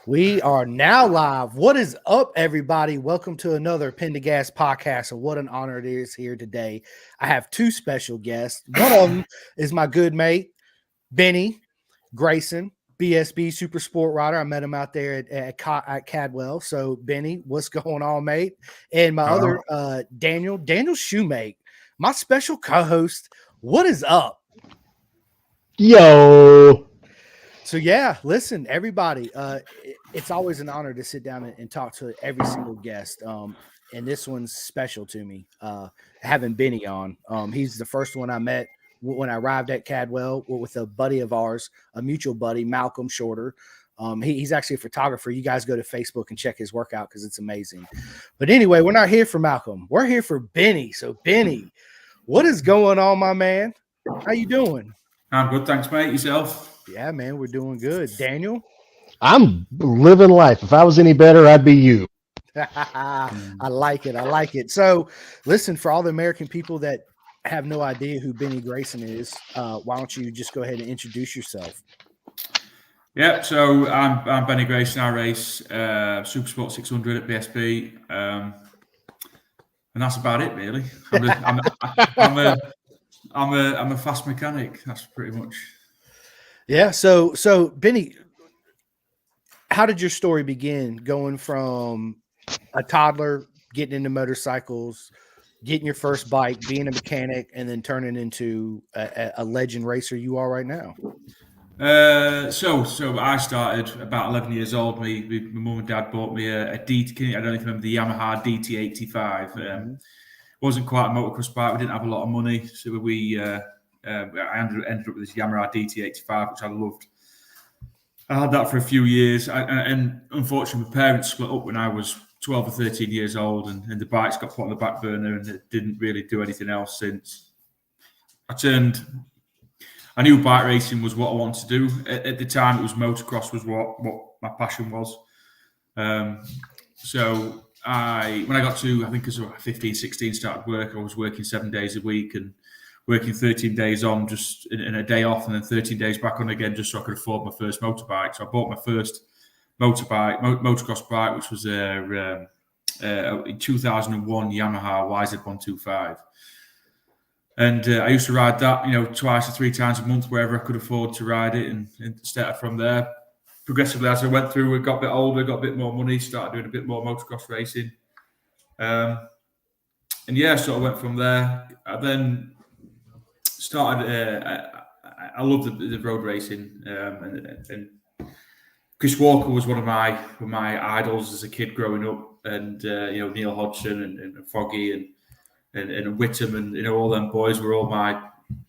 We are now live. What is up, everybody? Welcome to another Pendergast podcast. And what an honor it is here today. I have two special guests. One of them is my good mate, Benny Grayson, BSB supersport rider. I met him out there at Cadwell. So, Benny, what's going on, mate? And my other Daniel Shoemake, my special co-host. What is up? Yo. So yeah, listen, everybody. It's always an honor to sit down and talk to every single guest. And this one's special to me. Having Benny on. He's the first one I met when I arrived at Cadwell with a buddy of ours, a mutual buddy, Malcolm Shorter. He's actually a photographer. You guys go to Facebook and check his work out because it's amazing. But anyway, we're not here for Malcolm. We're here for Benny. So Benny, what is going on, my man? How you doing? I'm good, thanks, mate. Yourself? Yeah, man, we're doing good. Daniel? I'm living life. If I was any better, I'd be you. I like it. I like it. So, listen, for all the American people that have no idea who Benny Grayson is, why don't you just go ahead and introduce yourself? Yeah, so I'm Benny Grayson. I race Supersport 600 at BSB, and that's about it, really. I'm a fast mechanic. That's pretty much. Yeah. So Benny, how did your story begin? Going from a toddler, getting into motorcycles, getting your first bike, being a mechanic, and then turning into a legend racer you are right now? So I started about 11 years old. My mum and dad bought me a DT. I don't know if you remember the Yamaha DT85. Wasn't quite a motocross bike. We didn't have a lot of money, so I ended up with this Yamaha DT85, which I loved. I had that for a few years, and unfortunately, my parents split up when I was 12 or 13 years old, and the bikes got put on the back burner, and it didn't really do anything else since. I knew bike racing was what I wanted to do. At the time, it was motocross was what my passion was. So when I got to, I think it was 15, 16, started work, I was working 7 days a week and working 13 days on just in a day off and then 13 days back on again just so I could afford my first motorbike. So I bought my first motocross bike, which was a 2001 Yamaha YZ125. And I used to ride that, twice or three times a month, wherever I could afford to ride it. And started from there. Progressively, as I went through, we got a bit older, got a bit more money, started doing a bit more motocross racing. So I went from there. I then started, I loved the road racing. And Chris Walker was one of my idols as a kid growing up. And, Neil Hodgson and Foggy and Whittam and all them boys were all my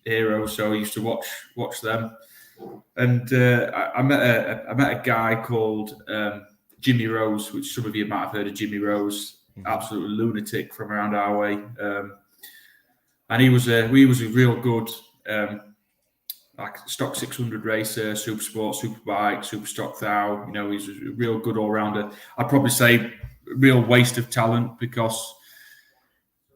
heroes, so I used to watch them. And I met a guy called Jimmy Rose, which some of you might have heard of Jimmy Rose, absolute lunatic from around our way. And he was a real good like stock 600 racer, super sport, super bike, super stock thou. He's a real good all rounder. I'd probably say real waste of talent because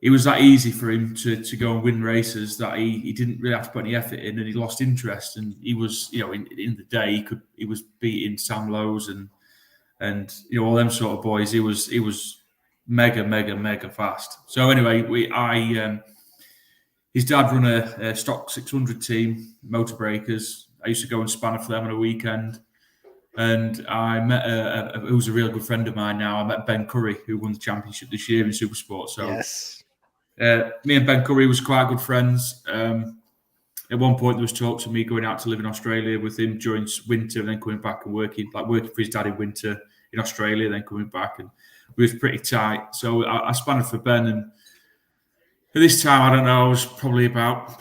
it was that easy for him to go and win races that he didn't really have to put any effort in, and he lost interest. And he was, in the day he was beating Sam Lowes and all them sort of boys. He was mega fast. So anyway, his dad run a stock 600 team, Motor Breakers. I used to go and spanner for them on a weekend. And I met who's a real good friend of mine now. I met Ben Curry, who won the championship this year in Supersport. So yes. Me and Ben Curry was quite good friends. At one point, there was talks of me going out to live in Australia with him during winter, and then coming back and working for his dad in winter in Australia, then coming back, and we was pretty tight. So I spanned for Ben, and at this time, I don't know, I was probably about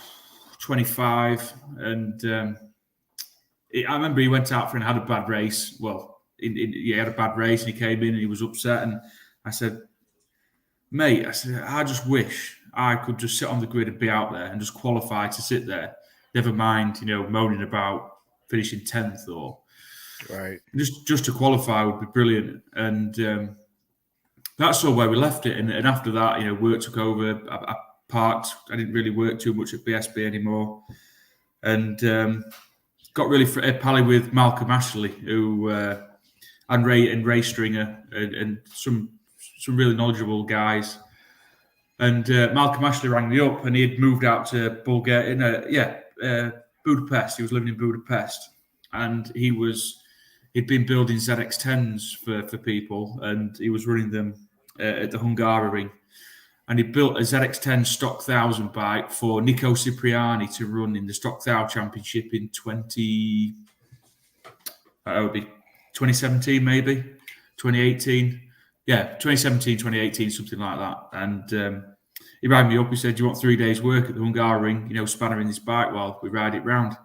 25, and I remember he went out and had a bad race. Well, he had a bad race, and he came in and he was upset, and I said, mate, I just wish I could just sit on the grid and be out there and just qualify to sit there. Never mind, moaning about finishing 10th or right. Just to qualify would be brilliant. And that's sort of where we left it. And after that, work took over. I parked. I didn't really work too much at BSB anymore. And got really pally with Malcolm Ashley, who and Ray Stringer and some really knowledgeable guys. And Malcolm Ashley rang me up, and he had moved out to Bulgaria, Budapest. He was living in Budapest, and he'd been building ZX10s for people, and he was running them at the Hungaroring. And he built a ZX10 Stock 1000 bike for Nico Cipriani to run in the Stock 1000 Championship in 2017, maybe 2018. Yeah, 2017, 2018, something like that. And he rang me up. He said, "Do you want 3 days' work at the Hungaroring? Spannering this bike while we ride it round." He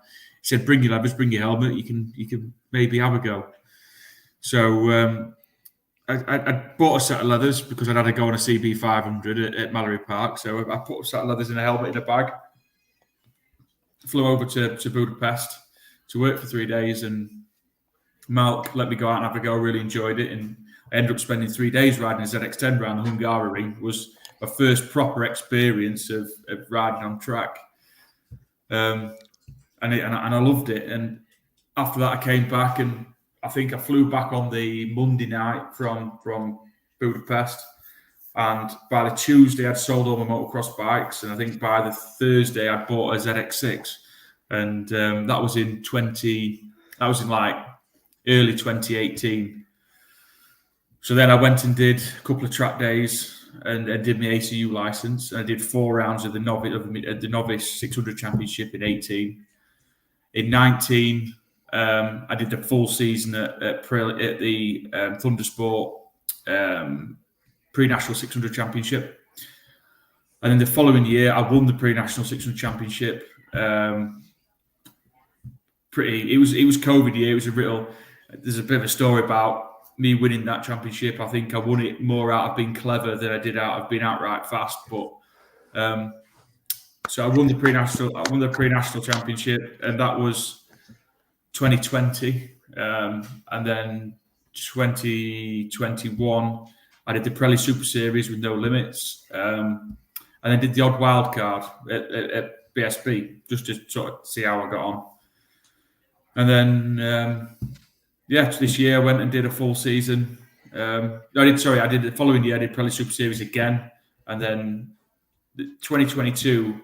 said, "Bring your levers, bring your helmet. You can maybe have a go." So I bought a set of leathers because I'd had to go on a CB 500 at Mallory Park. So I put a set of leathers in a helmet in a bag. Flew over to Budapest to work for 3 days, and Malk let me go out and have a go. Really enjoyed it, and I ended up spending 3 days riding a ZX10 around the Hungaroring. It was my first proper experience of riding on track, and I loved it. And after that, I came back, and I think I flew back on the Monday night from Budapest, and by the Tuesday I'd sold all my motocross bikes, and I think by the Thursday I'd bought a ZX6, and that was in like early 2018. So then I went and did a couple of track days and did my ACU license, and I did 4 rounds of the novice 600 championship in 18. In 19. I did the full season at the Thundersport pre-national 600 championship, and then the following year I won the pre-national 600 championship. It was COVID year. It was there's a bit of a story about me winning that championship. I think I won it more out of being clever than I did out of being outright fast. But so I won the pre-national championship, and that was 2020, and then 2021 I did the Pirelli Super Series with no limits, and then did the odd wild card at BSB just to sort of see how I got on. And then this year I went and did a full season. I did the following year I did Pirelli Super Series again, and then 2022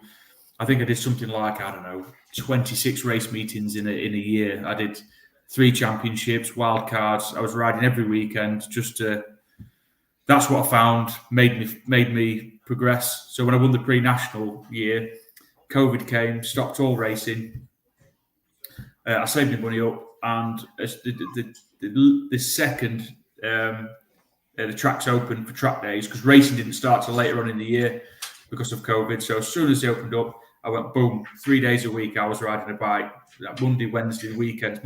I think I did something like, I don't know, 26 race meetings in a year. I did 3 championships, wild cards. I was riding every weekend that's what I found made me progress. So when I won the pre-national year, COVID came, stopped all racing. I saved my money up, and the second the tracks opened for track days, because racing didn't start till later on in the year because of COVID. So as soon as they opened up, I went boom, 3 days a week. I was riding a bike. Monday, Wednesday weekends.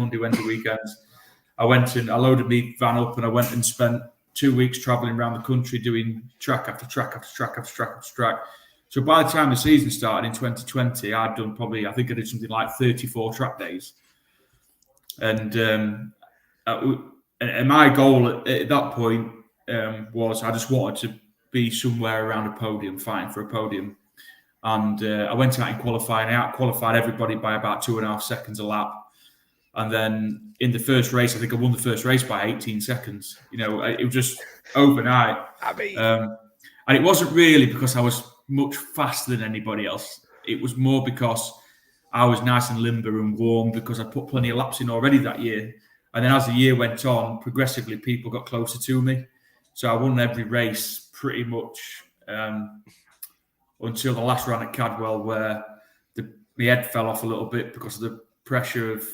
I went and I loaded my van up, and I went and spent 2 weeks traveling around the country doing track after track after track after track after track. So by the time the season started in 2020, I did something like 34 track days. And my goal at that point was I just wanted to be somewhere around a podium, fighting for a podium. And I went out in qualifying. I out-qualified everybody by about 2.5 seconds a lap. And then in the first race, I think I won the first race by 18 seconds. It was just overnight. And it wasn't really because I was much faster than anybody else. It was more because I was nice and limber and warm, because I put plenty of laps in already that year. And then as the year went on, progressively people got closer to me. So I won every race pretty much until the last round at Cadwell, where my head fell off a little bit because of the pressure of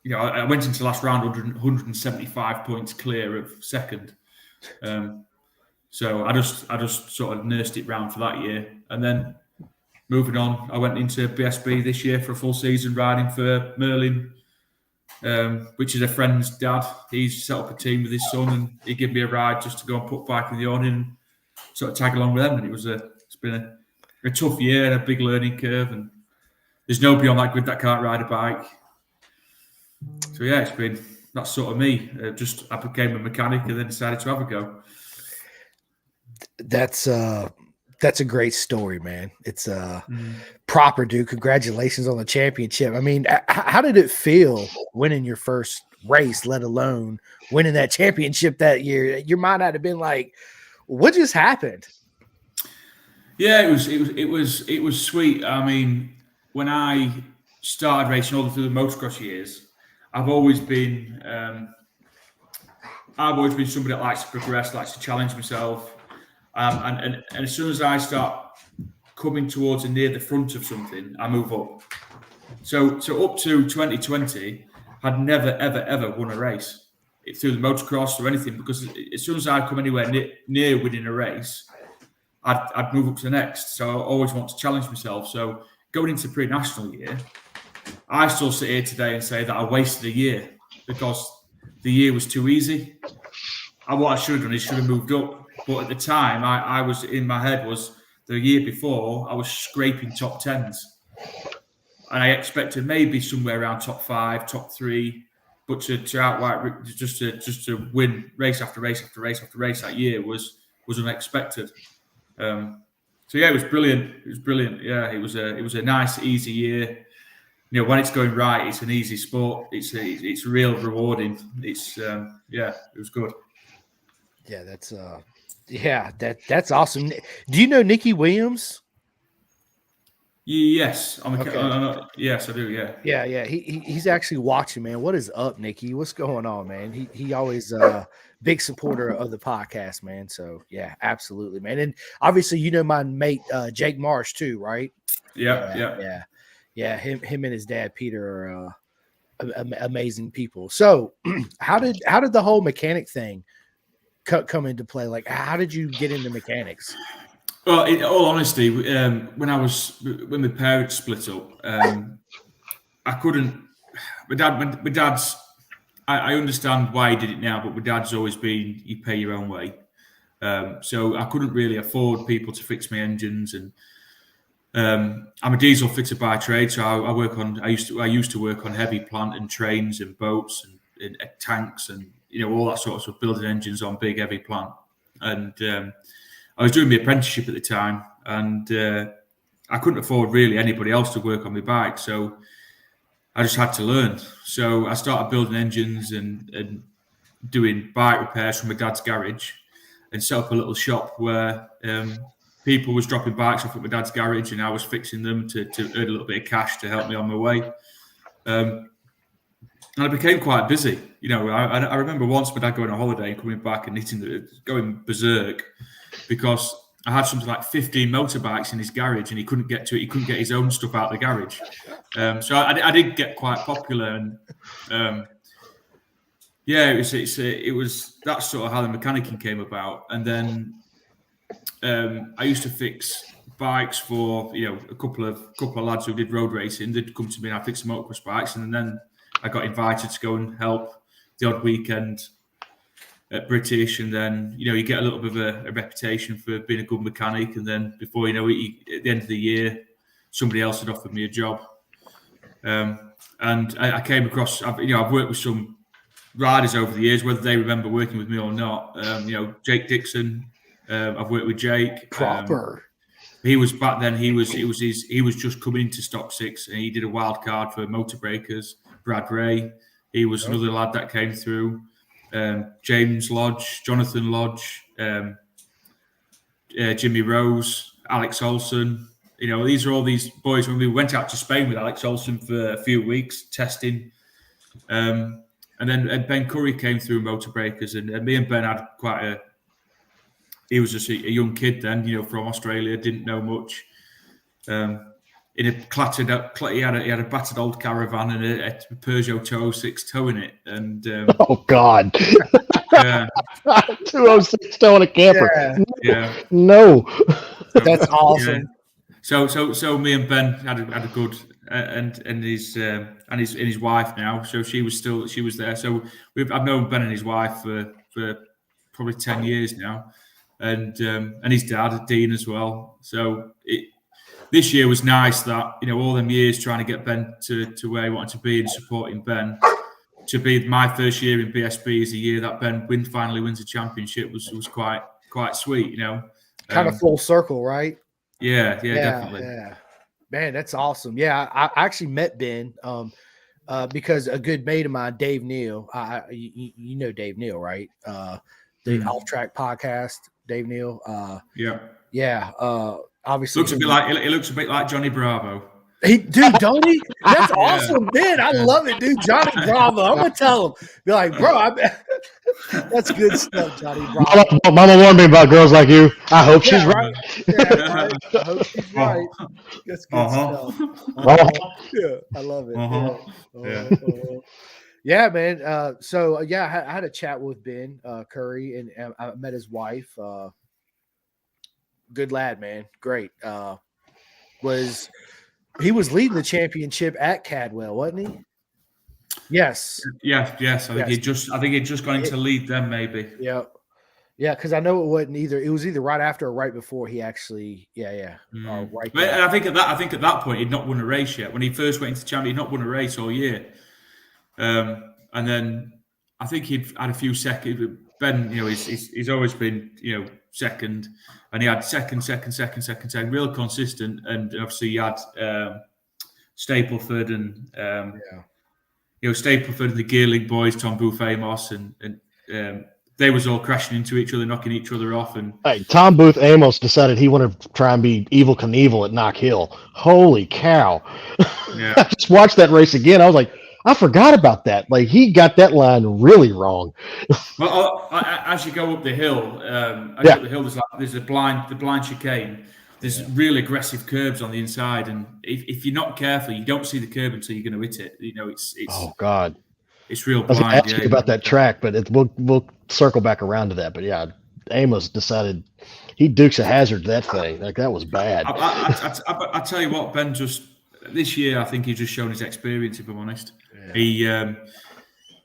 I went into the last round 175 points clear of second. So I just sort of nursed it round for that year. And then moving on, I went into BSB this year for a full season riding for Merlin, which is a friend's dad. He's set up a team with his son, and he gave me a ride just to go and put bike in the awning and sort of tag along with them. And it's been a tough year and a big learning curve. And there's nobody on that grid that can't ride a bike. So yeah, that's sort of me. I became a mechanic and then decided to have a go. That's a great story, man. It's proper, dude. Congratulations on the championship. I mean, how did it feel winning your first race, let alone winning that championship that year. Your mind had to have been like, what just happened? Yeah, it was sweet. I mean, when I started racing all through the motocross years, I've always been somebody that likes to progress, likes to challenge myself, and as soon as I start coming towards and near the front of something, I move up. So up to 2020, I'd never ever won a race through the motocross or anything, because as soon as I come anywhere near winning a race, I'd move up to the next. So I always want to challenge myself. So going into pre-national year, I still sit here today and say that I wasted a year because the year was too easy. What I should have done is should have moved up. But at the time, I was in my head was the year before I was scraping top tens, and I expected maybe somewhere around top 5, top 3. But to outright just to win race after race after race after race that year was unexpected. So yeah, it was brilliant. It was brilliant. Yeah, it was a nice, easy year. You know, when it's going right, it's an easy sport. It's real rewarding. It's yeah, it was good. Yeah, that's awesome. Do you know Nicky Williams? Yes, Okay. yes, I do. Yeah. Yeah. He's actually watching, man. What is up, Nicky? What's going on, man? He always big supporter of the podcast, man. So yeah, absolutely, man. And obviously, you know my mate Jake Marsh too, right? Yeah. Yeah. Him and his dad Peter are amazing people. So how did the whole mechanic thing come into play? Like, how did you get into mechanics? Well, in all honesty, when my parents split up, I couldn't. My dad's. I understand why he did it now, but my dad's always been you pay your own way. So I couldn't really afford people to fix my engines, and I'm a diesel fitter by trade. So I used to work on heavy plant and trains and boats and tanks and all that sort of stuff, building engines on big heavy plant. And I was doing my apprenticeship at the time, and I couldn't afford really anybody else to work on my bike, so I just had to learn. So I started building engines and doing bike repairs from my dad's garage, and set up a little shop where people was dropping bikes off at my dad's garage, and I was fixing them to earn a little bit of cash to help me on my way. And I became quite busy. I remember once my dad going on holiday and coming back and going berserk because I had something like 15 motorbikes in his garage and he couldn't get to it. He couldn't get his own stuff out of the garage. So I did get quite popular, and it was that's sort of how the mechanicking came about. And then I used to fix bikes for a couple of lads who did road racing. They'd come to me and I fixed motocross bikes, and then I got invited to go and help the odd weekend at British, and then you get a little bit of a reputation for being a good mechanic, and then before you know it, at the end of the year, somebody else had offered me a job, and I came across. I've worked with some riders over the years, whether they remember working with me or not. Jake Dixon. I've worked with Jake. Proper. He was back then. He was just coming into Stock 6, and he did a wild card for Motor Breakers. Brad Ray. He was another lad that came through. James Lodge, Jonathan Lodge, Jimmy Rose, Alex Olson. These are all these boys. When we went out to Spain with Alex Olson for a few weeks testing, and then Ben Curry came through Motor Breakers, and me and Ben had quite a. He was just a young kid then, from Australia, didn't know much. In a clattered up, he had a battered old caravan and a Peugeot 206 towing it, and oh God, 206 towing a camper. Yeah. No, that's awesome. Yeah. So me and Ben had a good and his wife now. So she was there. So I've known Ben and his wife for probably 10 years now, and his dad Dean as well. So this year was nice that all them years trying to get Ben to where he wanted to be and supporting Ben, to be my first year in BSB is the year that Ben finally wins a championship was quite sweet, kind of full circle, right? Yeah, definitely. Yeah, man, that's awesome. Yeah, I actually met Ben because a good mate of mine, Dave Neal, you know Dave Neal, right? The Off Track podcast, Dave Neal. Yeah. Yeah. Obviously, It looks a bit like Johnny Bravo. Dude, don't he? That's Yeah. awesome, man. I love it, dude. Johnny Bravo. I'm gonna tell him. Be like, bro, that's good stuff, Johnny Bravo. Mama warned me about girls like you. I hope she's Yeah, right. Yeah, right. I hope she's right. That's good stuff. Yeah, I love it. Yeah, man. So I had a chat with Ben Curry, and I met his wife. Good lad, man. Great. He was leading the championship at Cadwell, wasn't he? Yes. Yes. I think he'd just going to lead them, maybe. Yeah. Yeah, because I know it wasn't either. It was either right after or right before he actually. Yeah. Right. But I think at that point he'd not won a race yet. When he first went into champion, he'd not won a race all year. And then I think he'd had a few seconds. Ben, he's always been second, and he had second, real consistent. And obviously he had Stapleford and Stapleford and the Gearling boys, Tom Booth Amos, and they was all crashing into each other, knocking each other off. And hey, Tom Booth Amos decided he wanted to try and be Evel Knievel at Knock Hill. Holy cow! Yeah. I just watched that race again. I was like, I forgot about that. Like, he got that line really wrong. Well, as you go up the hill, there's the blind chicane. There's real aggressive curbs on the inside, and if you're not careful, you don't see the curb until you're going to hit it. It's oh God, it's real I was blind. going to ask you about that track, but we'll circle back around to that. But yeah, Amos decided he Dukes a Hazard that thing. Like, that was bad. I tell you what, Ben, just this year, I think he's just shown his experience. If I'm honest, he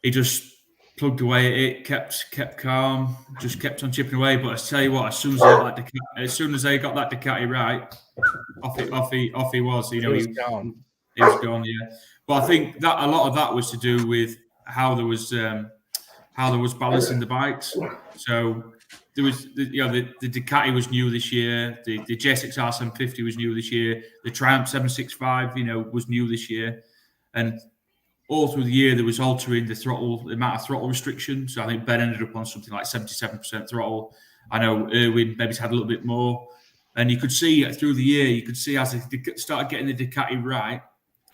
just plugged away at it, kept calm, just kept on chipping away. But I tell you what, as soon as they got that Ducati right, off he was. He was gone. He was gone. Yeah, but I think that a lot of that was to do with how there was balancing the bikes. So there was the Ducati was new this year. The J6R 750 was new this year. The Triumph 765 was new this year, and all through the year there was altering the amount of throttle restriction. So I think Ben ended up on something like 77% throttle. I know Irwin maybe had a little bit more, and you could see through the year, as they started getting the Ducati right,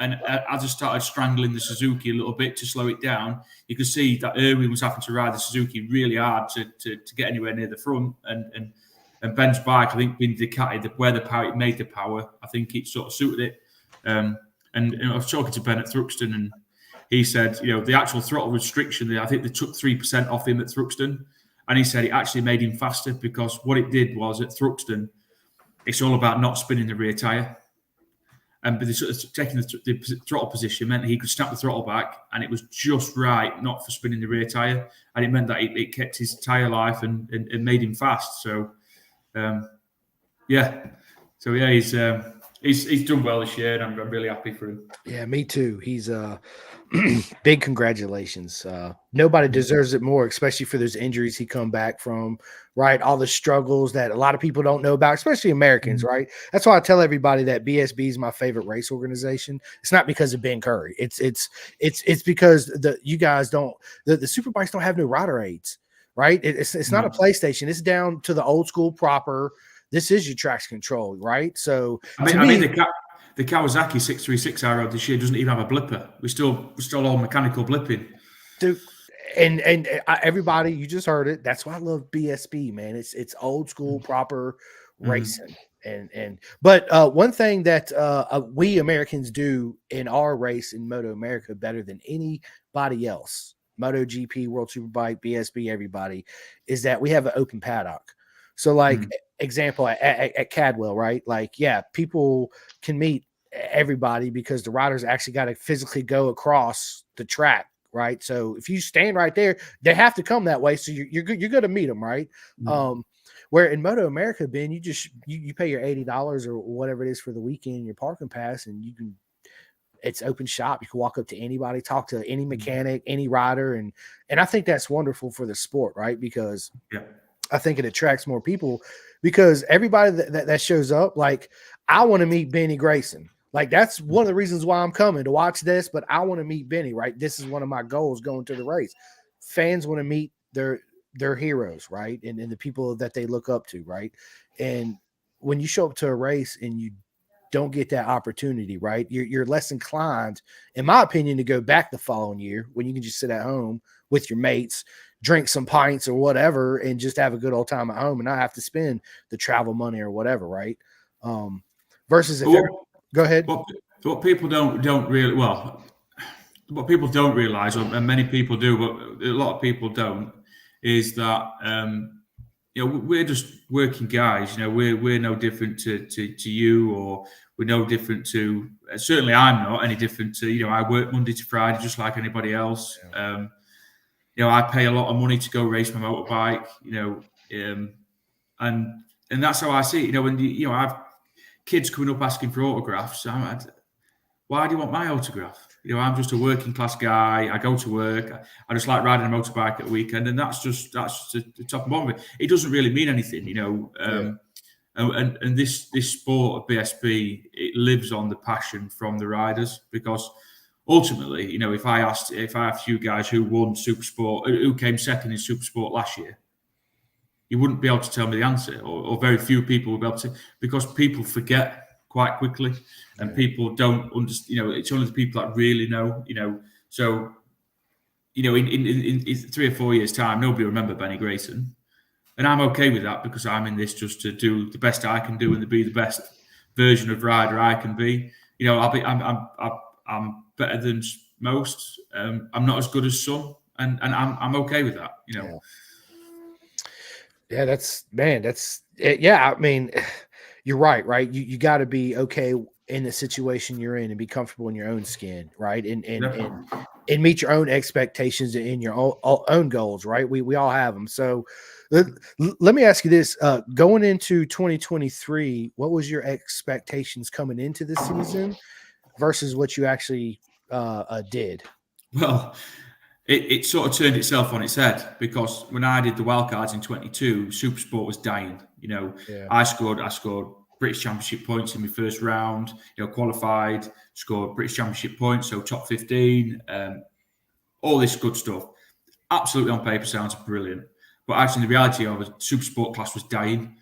and as I started strangling the Suzuki a little bit to slow it down, you could see that Irwin was having to ride the Suzuki really hard to get anywhere near the front. And Ben's bike, I think, being Ducati, where the power it made the power, I think it sort of suited it. And I was talking to Ben at Thruxton, and he said, the actual throttle restriction, I think they took 3% off him at Thruxton, and he said it actually made him faster, because what it did was at Thruxton, it's all about not spinning the rear tyre. And taking the throttle position meant he could snap the throttle back, and it was just right, not for spinning the rear tyre. And it meant that it kept his tyre life and made him fast. So, he's done well this year, and I'm really happy for him. Yeah, me too. He's big congratulations. Nobody deserves it more, especially for those injuries he come back from, right? All the struggles that a lot of people don't know about, especially Americans, right? That's why I tell everybody that BSB is my favorite race organization. It's not because of Ben Curry. It's because you guys don't, the Superbikes don't have no rider aids, right? It's not a PlayStation. It's down to the old school proper. This is your traction control, right? So the Kawasaki 636 I rode this year doesn't even have a blipper. We're still all mechanical blipping. Dude, and everybody, you just heard it. That's why I love BSB, man. It's old school proper racing. But one thing that we Americans do in our race in Moto America better than anybody else, MotoGP, World Superbike, BSB, everybody, is that we have an open paddock. So, like, example at Cadwell, right? Like, people can meet everybody because the riders actually got to physically go across the track, right? So if you stand right there, they have to come that way. So you're going to meet them, right? Where in Moto America, Ben, you pay your $80 or whatever it is for the weekend, your parking pass, and it's open shop. You can walk up to anybody, talk to any mechanic, any rider, and I think that's wonderful for the sport, right? Because I think it attracts more people, because everybody that shows up, like, I want to meet Benny Grayson. Like, that's one of the reasons why I'm coming to watch this, but I want to meet Benny, right? This is one of my goals going to the race. Fans want to meet their heroes, right? And the people that they look up to, right? And when you show up to a race and you don't get that opportunity, right? You're less inclined, in my opinion, to go back the following year when you can just sit at home with your mates, drink some pints or whatever, and just have a good old time at home and not have to spend the travel money or whatever, right? Versus if go ahead. What people don't really what people don't realize, and many people do, but a lot of people don't, is that we're just working guys. We're no different to you, or we're no different to. Certainly, I'm not any different to. I work Monday to Friday just like anybody else. I pay a lot of money to go race my motorbike. And that's how I see it. When I have kids coming up asking for autographs, why do you want my autograph? I'm just a working class guy. I go to work. I just like riding a motorbike at the weekend, and that's just the top and bottom of it. It doesn't really mean anything, And this sport of BSB, it lives on the passion from the riders, because ultimately, if I asked a few guys who won Supersport, who came second in Supersport last year, you wouldn't be able to tell me the answer, or very few people would be able to, because people forget quite quickly, and people don't understand. It's only the people that really know. So in 3 or 4 years' time, nobody will remember Benny Grayson, and I'm okay with that, because I'm in this just to do the best I can do and to be the best version of rider I can be. I'm better than most. I'm not as good as some, and I'm okay with that. Yeah, that's it. Yeah, I mean, you're right? You got to be okay in the situation you're in and be comfortable in your own skin, right? And meet your own expectations and your own goals, right? We all have them. So let me ask you this: going into 2023, what was your expectations coming into the season versus what you actually did? Well, it sort of turned itself on its head, because when I did the wildcards in 22, Supersport was dying. I scored British Championship points in my first round. Qualified, scored British Championship points, so top 15. All this good stuff. Absolutely on paper sounds brilliant, but actually in the reality of it, Supersport class was dying.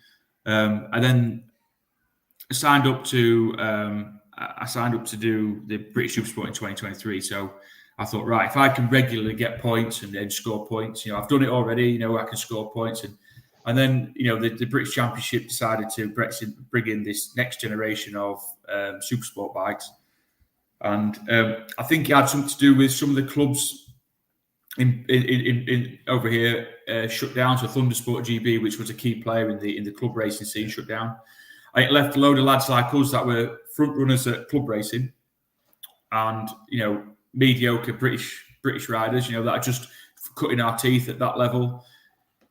And then I signed up to do the British Supersport in 2023. So I thought, right, if I can regularly get points and then score points, I've done it already. I can score points, and then the British Championship decided to bring in this next generation of Supersport bikes, and I think it had something to do with some of the clubs in over here shut down. So Thundersport GB, which was a key player in the club racing scene, shut down. It left a load of lads like us that were front runners at club racing, and mediocre British riders, that are just cutting our teeth at that level.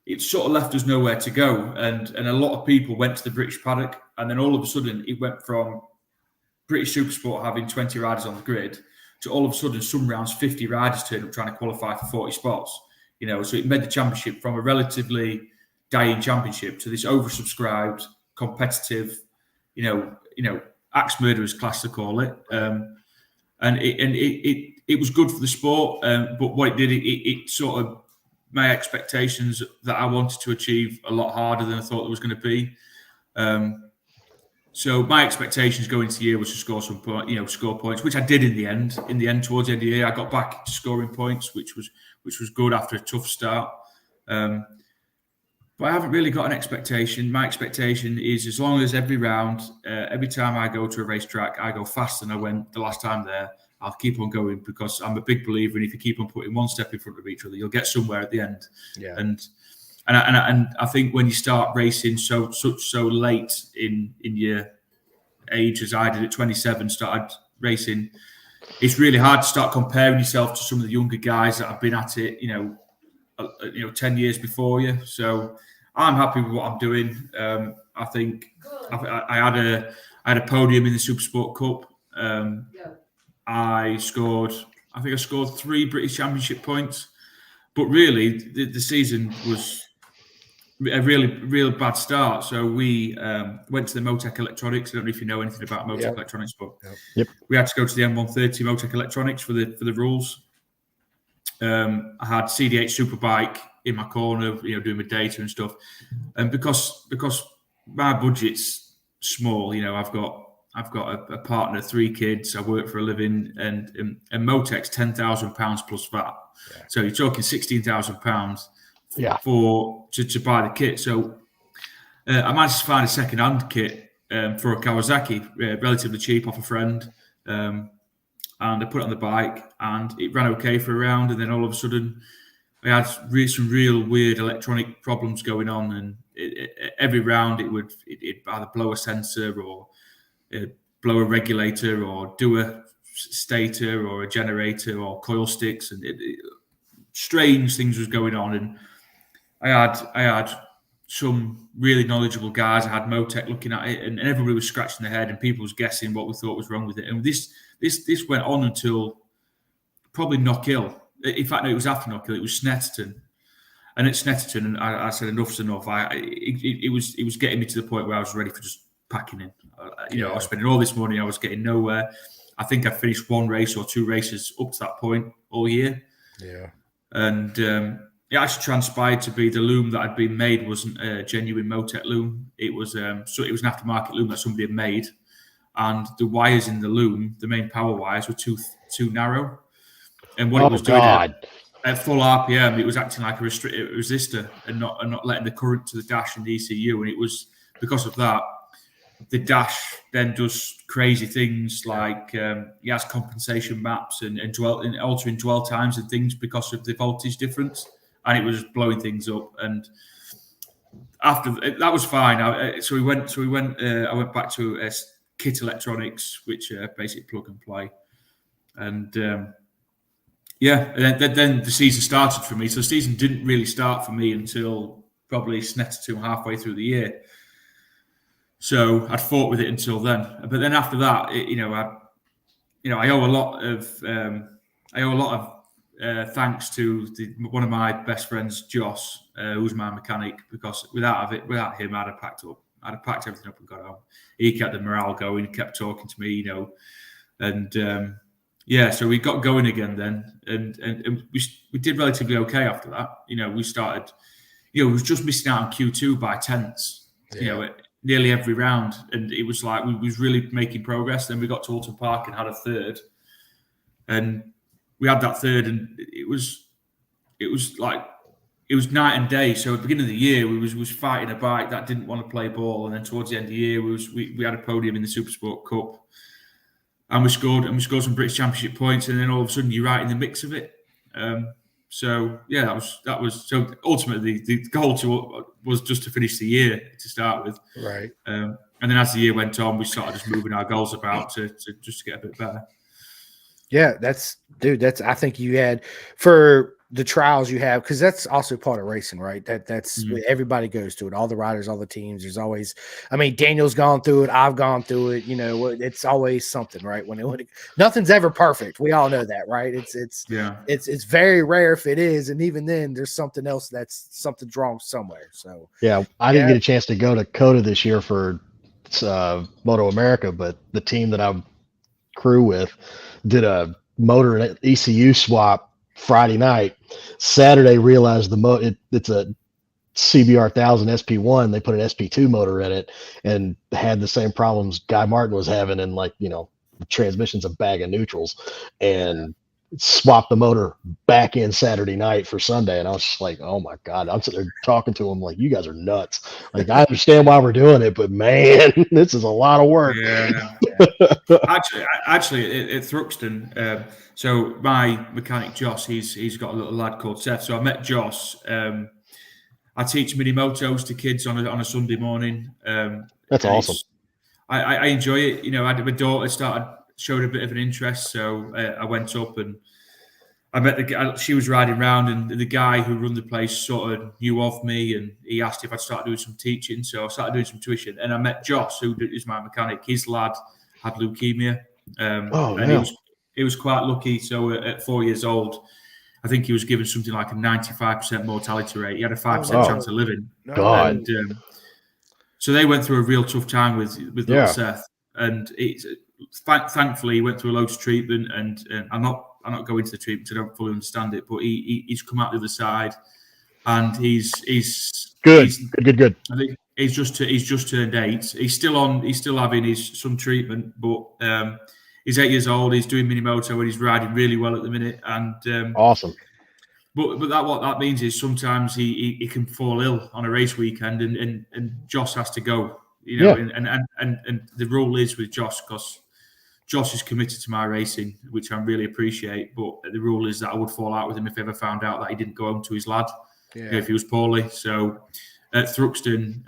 It sort of left us nowhere to go, and a lot of people went to the British paddock, and then all of a sudden it went from British Supersport having 20 riders on the grid to all of a sudden some rounds 50 riders turn up trying to qualify for 40 spots. So it made the championship from a relatively dying championship to this oversubscribed, competitive, axe murderers class to call it. And it was good for the sport, but what it did, it sort of made expectations that I wanted to achieve a lot harder than I thought it was going to be. So my expectations going into the year was to score some score points, which I did in the end. Towards the end of the year, I got back to scoring points, which was good after a tough start. But I haven't really got an expectation. My expectation is, as long as every round, every time I go to a racetrack, I go faster than I went the last time there, I'll keep on going, because I'm a big believer in, if you keep on putting one step in front of each other, you'll get somewhere at the end. Yeah. And I think when you start racing so late in your age, as I did at 27, started racing, it's really hard to start comparing yourself to some of the younger guys that have been at it, 10 years before you. So I'm happy with what I'm doing. I think I had a podium in the Supersport Cup. I scored 3 British Championship points, but really the season was a really bad start. So we went to the Motec Electronics. I don't know if you know anything about Motec Electronics, but we had to go to the M130 Motec Electronics for the rules. I had CD8 Superbike in my corner, doing my data and stuff. And because my budget's small, I've got a partner, 3 kids. I work for a living, and Motec's £10,000 plus VAT. Yeah. So you're talking £16,000 to buy the kit. So I managed to find a second-hand kit for a Kawasaki, relatively cheap off a friend. And I put it on the bike, and it ran okay for a round. And then all of a sudden, I had some real weird electronic problems going on. And every round, it'd either blow a sensor or blow a regulator or do a stator or a generator or coil sticks. And strange things was going on. And I had some really knowledgeable guys. I had Motec looking at it, and everybody was scratching their head, and people was guessing what we thought was wrong with it. And this went on until probably Knockhill. In fact, no, it was after Knockhill. It was Snetterton, and at Snetterton, and I said enough's enough. It was getting me to the point where I was ready for just packing in. I was spending all this money. I was getting nowhere. I think I finished 1 race or 2 races up to that point all year. Yeah, and it actually transpired to be the loom that had been made wasn't a genuine Motec loom. It was so it was an aftermarket loom that somebody had made. And the wires in the loom, the main power wires, were too narrow. And what it was doing at full RPM, it was acting like a resistor and not letting the current to the dash and the ECU. And it was because of that, the dash then does crazy things like he has compensation maps and altering dwell times and things because of the voltage difference. And it was blowing things up. And after that was fine. I went back to Kit Electronics, which basically plug and play, and then the season started for me. So the season didn't really start for me until probably Snetterton halfway through the year. So I'd fought with it until then. But then after that, I owe a lot of thanks to one of my best friends, Joss, who's my mechanic, because without him, I'd have packed up. I'd have packed everything up and got home. He kept the morale going, kept talking to me, and so we got going again then, and we did relatively okay after that. We started, we was just missing out on Q2 by tenths, nearly every round, and it was like we was really making progress. Then we got to Alton Park and had a third, and we had that third, and it was night and day. So at the beginning of the year, we was fighting a bike that didn't want to play ball, and then towards the end of the year, we had a podium in the Supersport Cup, and we scored some British Championship points, and then all of a sudden you're right in the mix of it. That was so ultimately the goal was just to finish the year to start with, right? And then as the year went on, we started just moving our goals about to just get a bit better. Yeah, I think you had for the trials you have, because that's also part of racing, right? That's everybody goes to it. All the riders, all the teams. There's always, Daniel's gone through it. I've gone through it. It's always something, right? When nothing's ever perfect. We all know that, right? It's very rare if it is, and even then, there's something else something's wrong somewhere. So I didn't get a chance to go to COTA this year for Moto America, but the team that I crew with did a motor and ECU swap Friday night. Saturday realized it's a CBR 1000 SP1. They put an SP2 motor in it and had the same problems Guy Martin was having, and the transmission's a bag of neutrals, and swapped the motor back in Saturday night for Sunday. And I was just like, oh my God, I'm sitting there talking to him like, you guys are nuts. I understand why we're doing it, but man, this is a lot of work. Yeah. Actually, at Thruxton, so my mechanic Joss, he's got a little lad called Seth. So I met Joss. I teach mini motos to kids on a Sunday morning. That's awesome. I enjoy it. My daughter showed a bit of an interest, so I went up and I met the guy. She was riding around, and the guy who run the place sort of knew of me, and he asked if I'd start doing some teaching. So I started doing some tuition, and I met Joss, who is my mechanic. His lad had leukemia, and he was quite lucky. So at 4 years old, I think he was given something like a 95% mortality rate. He had a 5% no. chance of living. No. God. And so they went through a real tough time with little Seth, and thankfully he went through a load of treatment. And I'm not going into the treatment because I don't fully understand it, but he's come out the other side, and he's good. I think he's just turned 8. He's still having some treatment, but he's 8 years old. He's doing mini moto and he's riding really well at the minute. And awesome. But what that means is sometimes he can fall ill on a race weekend, and Josh has to go. And the rule is with Josh, because Josh is committed to my racing, which I really appreciate. But the rule is that I would fall out with him if I ever found out that he didn't go home to his lad if he was poorly. So at Thruxton,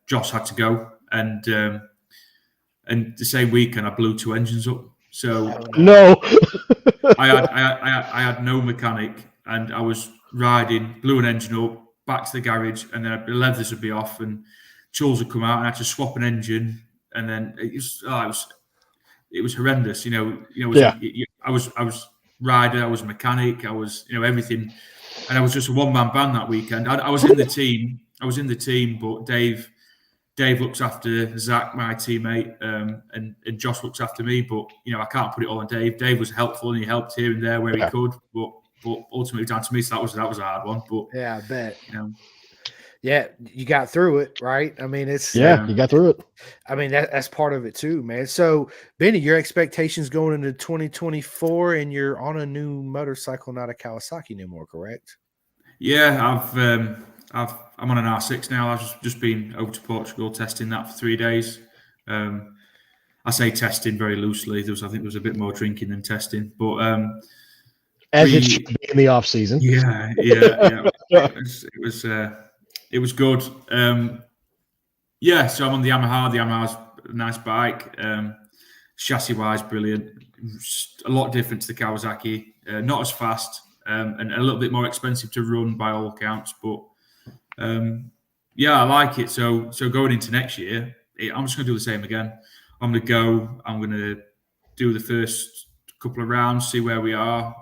Josh had to go, and the same weekend I blew 2 engines up. So no, I had no mechanic, and I was riding, blew an engine up, back to the garage, and then the leathers would be off, and tools would come out, and I had to swap an engine, and then it was horrendous. I was rider, I was a mechanic, I was everything, and I was just a one-man band that weekend. I was in the team, but Dave looks after Zach, my teammate, and Josh looks after me. But I can't put it all on Dave. Dave was helpful, and he helped here and there where he could. But ultimately down to me, so that was a hard one. But yeah, I bet. Yeah, you got through it, right? I mean, you got through it. I mean, that's part of it too, man. So, Benny, your expectations going into 2024, and you're on a new motorcycle, not a Kawasaki anymore, correct? Yeah, I'm on an R6 now. I've just been over to Portugal testing that for 3 days. I say testing very loosely. I think there was a bit more drinking than testing, but as it should be in the off season. Yeah. It was good. So I'm on the Yamaha. The Yamaha's a nice bike. Chassis wise, brilliant. A lot different to the Kawasaki. Not as fast, and a little bit more expensive to run by all accounts. But I like it. So going into next year, I'm just going to do the same again. I'm going to do the first couple of rounds, see where we are.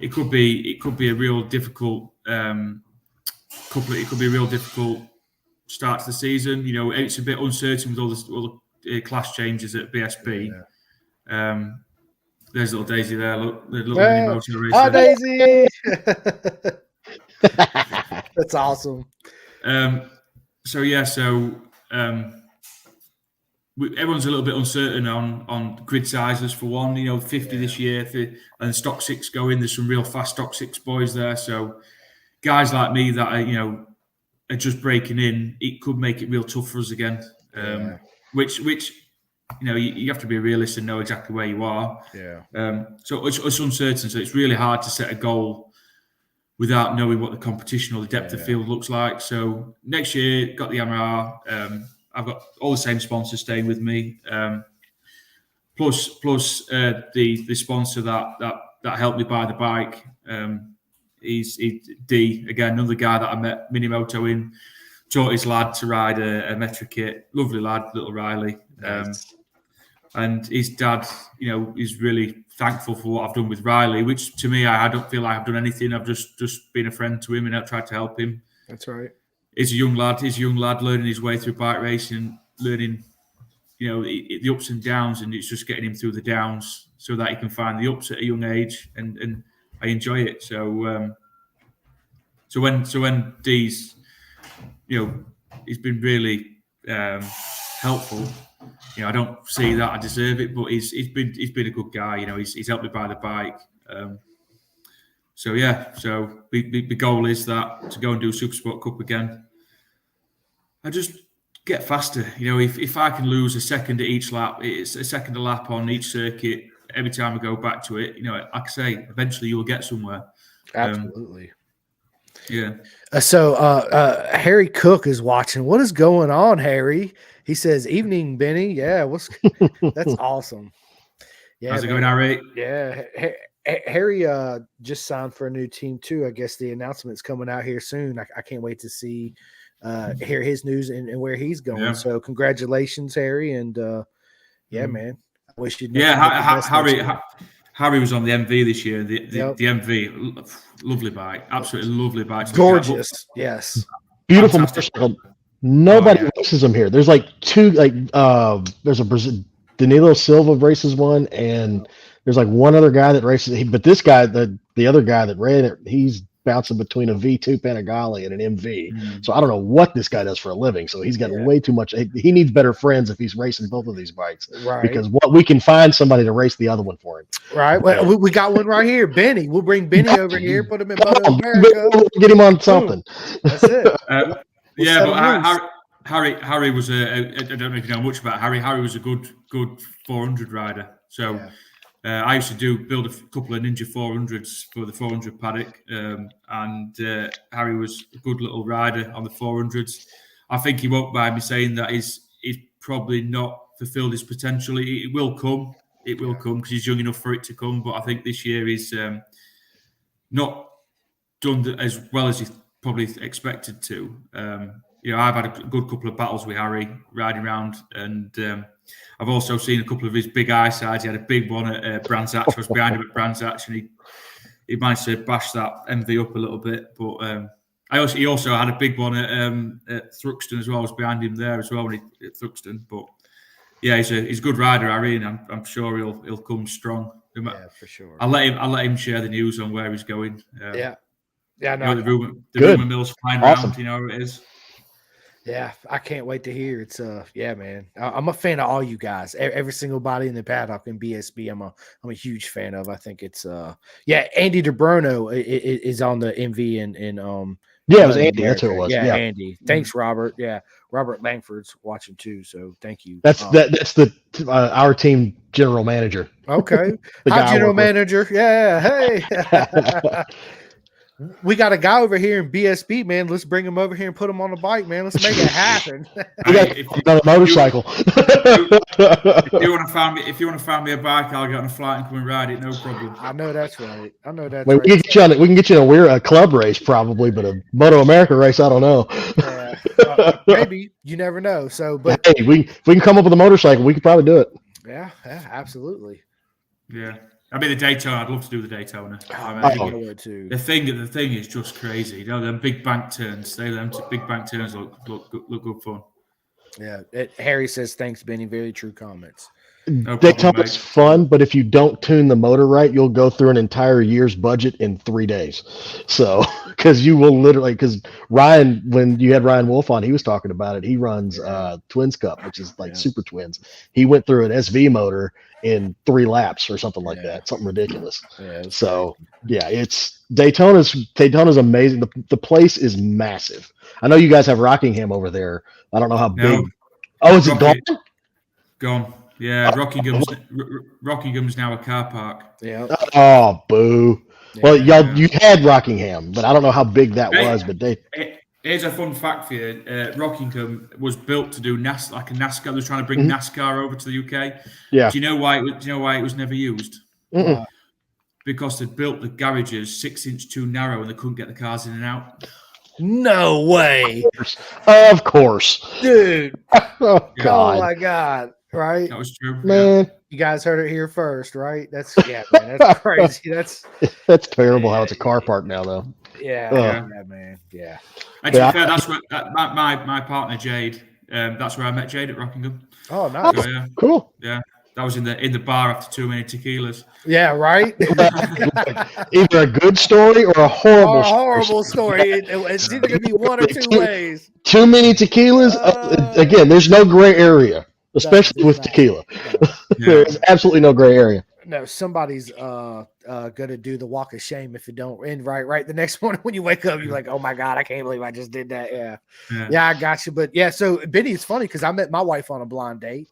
It could be a real difficult start to the season. It's a bit uncertain with all the class changes at BSB. Yeah. There's little Daisy there. Look, the little mini motor racer. Hi, Daisy. That's awesome. Everyone's a little bit uncertain on grid sizes for one. 50 this year, and stock 6 going. There's some real fast stock 6 boys there. So guys like me that are just breaking in, it could make it real tough for us again. Which you have to be a realist and know exactly where you are. Yeah. So it's uncertain. So it's really hard to set a goal without knowing what the competition or the depth of field looks like. So next year, got the Yamaha. I've got all the same sponsors staying with me, plus the sponsor that helped me buy the bike. He's D again, another guy that I met Minimoto in, taught his lad to ride a Metra kit. Lovely lad, little Riley. Nice. And his dad, is really thankful for what I've done with Riley, which to me, I don't feel like I've done anything. I've just been a friend to him and I've tried to help him. That's right. He's a young lad learning his way through bike racing, learning, the ups and downs, and it's just getting him through the downs so that he can find the ups at a young age, and I enjoy it. So, when Dee's, he's been really helpful. I don't see that I deserve it, but he's been a good guy. He's helped me buy the bike. So the goal is that to go and do Supersport Cup again. I just get faster. If I can lose a second at each lap, it's a second a lap on each circuit. Every time I go back to it, like I say, eventually you will get somewhere. Absolutely. So Harry Cook is watching. What is going on, Harry? He says, "Evening, Benny." Yeah, that's awesome. Yeah, how's it going, Harry? Yeah, Harry just signed for a new team too. I guess the announcement's coming out here soon. I can't wait to hear his news and where he's going. Yeah. So congratulations, Harry, and man, I wish you'd. Yeah, Harry was on the MV this year. The MV, lovely bike, absolutely lovely bike. Gorgeous, yes, beautiful motorcycle. Nobody races them here. There's like two, there's a Danilo Silva races one, and there's like one other guy that races. But this guy, the other guy that ran it, he's bouncing between a V2 Panigale and an MV. So I don't know what this guy does for a living. So he's got way too much. He needs better friends if he's racing both of these bikes. Right. Because what we can find somebody to race the other one for him. Right. Well, we got one right here, Benny. We'll bring Benny over here, put him in Moto America. Get him on something. That's it. But Harry was I don't know if you know much about Harry. Harry was a good 400 rider. So I used to build a couple of Ninja 400s for the 400 paddock, and Harry was a good little rider on the 400s. I think he won't mind me saying that he's probably not fulfilled his potential. It will come. It will come because he's young enough for it to come. But I think this year he's not done as well as he probably expected to. I've had a good couple of battles with Harry riding around, and I've also seen a couple of his big eye sides. He had a big one at Brands Hatch. I was behind him at Brands Hatch, and he managed to bash that MV up a little bit. But he also had a big one at Thruxton as well. I was behind him there as well at Thruxton. But yeah, he's a good rider, Harry, and I'm sure he'll come strong. Yeah, for sure. I'll let him share the news on where he's going. No, the rumor mill's flying around. You know how it is. Yeah, I can't wait to hear. It's man. I'm a fan of all you guys. Every single body in the paddock in BSB. I'm a huge fan of. I think it's Andy DeBruno is on the MV and it was Andy. That's who it was. Yeah, Andy. Thanks, Robert. Yeah, Robert Langford's watching too. So thank you. That's our team general manager. Okay, hi general manager. Yeah, hey. We got a guy over here in BSB, man. Let's bring him over here and put him on the bike, man. Let's make it happen. On a motorcycle. If you want to find me a bike, I'll get on a flight and come and ride it. No problem. I know that's right. We can get you a club race probably, but a Moto America race, I don't know. Yeah, maybe you never know. So, but hey, if we can come up with a motorcycle, we could probably do it. Yeah, absolutely. Yeah. I mean, the Daytona. I'd love to do the Daytona. The thing is just crazy. Them big bank turns. Them big bank turns look good fun. Yeah. Harry says, "Thanks, Benny. Very true comments." No Daytona's fun, but if you don't tune the motor right, you'll go through an entire year's budget in 3 days. So, because you will literally, because Ryan, when you had Ryan Wolf on, he was talking about it. He runs Twins Cup, which is like Super Twins. He went through an SV motor in 3 laps or something like that, something ridiculous. So, it's Daytona's amazing. The place is massive. I know you guys have Rockingham over there. I don't know how big. Oh, is it gone? Gone. Yeah, Rockingham's now a car park. Yeah. Oh, boo. Yeah, well, you had Rockingham, but I don't know how big that was. But here's a fun fact for you: Rockingham was built to do NASCAR. They were trying to bring NASCAR over to the UK. Yeah. Do you know why it was never used? Because they built the garages 6 inches too narrow, and they couldn't get the cars in and out. No way. Of course, dude. Oh God. Oh my God. Right? That was true. Man. You guys heard it here first, right? That's crazy. That's terrible how it's a car park now, though. Yeah, man. Yeah. And to be fair, that's where my partner Jade. That's where I met Jade at Rockingham. Oh, nice. So, cool. Yeah, that was in the bar after too many tequilas. Yeah, right. Either a good story or a horrible story. It's either gonna be one or two ways. Too many tequilas. Again, there's no gray area. Especially with tequila. There's absolutely no gray area. No, somebody's gonna do the walk of shame if you don't. And right. The next morning when you wake up, you're like, oh my God, I can't believe I just did that. Yeah, I got you. But yeah, so Benny, it's funny because I met my wife on a blind date.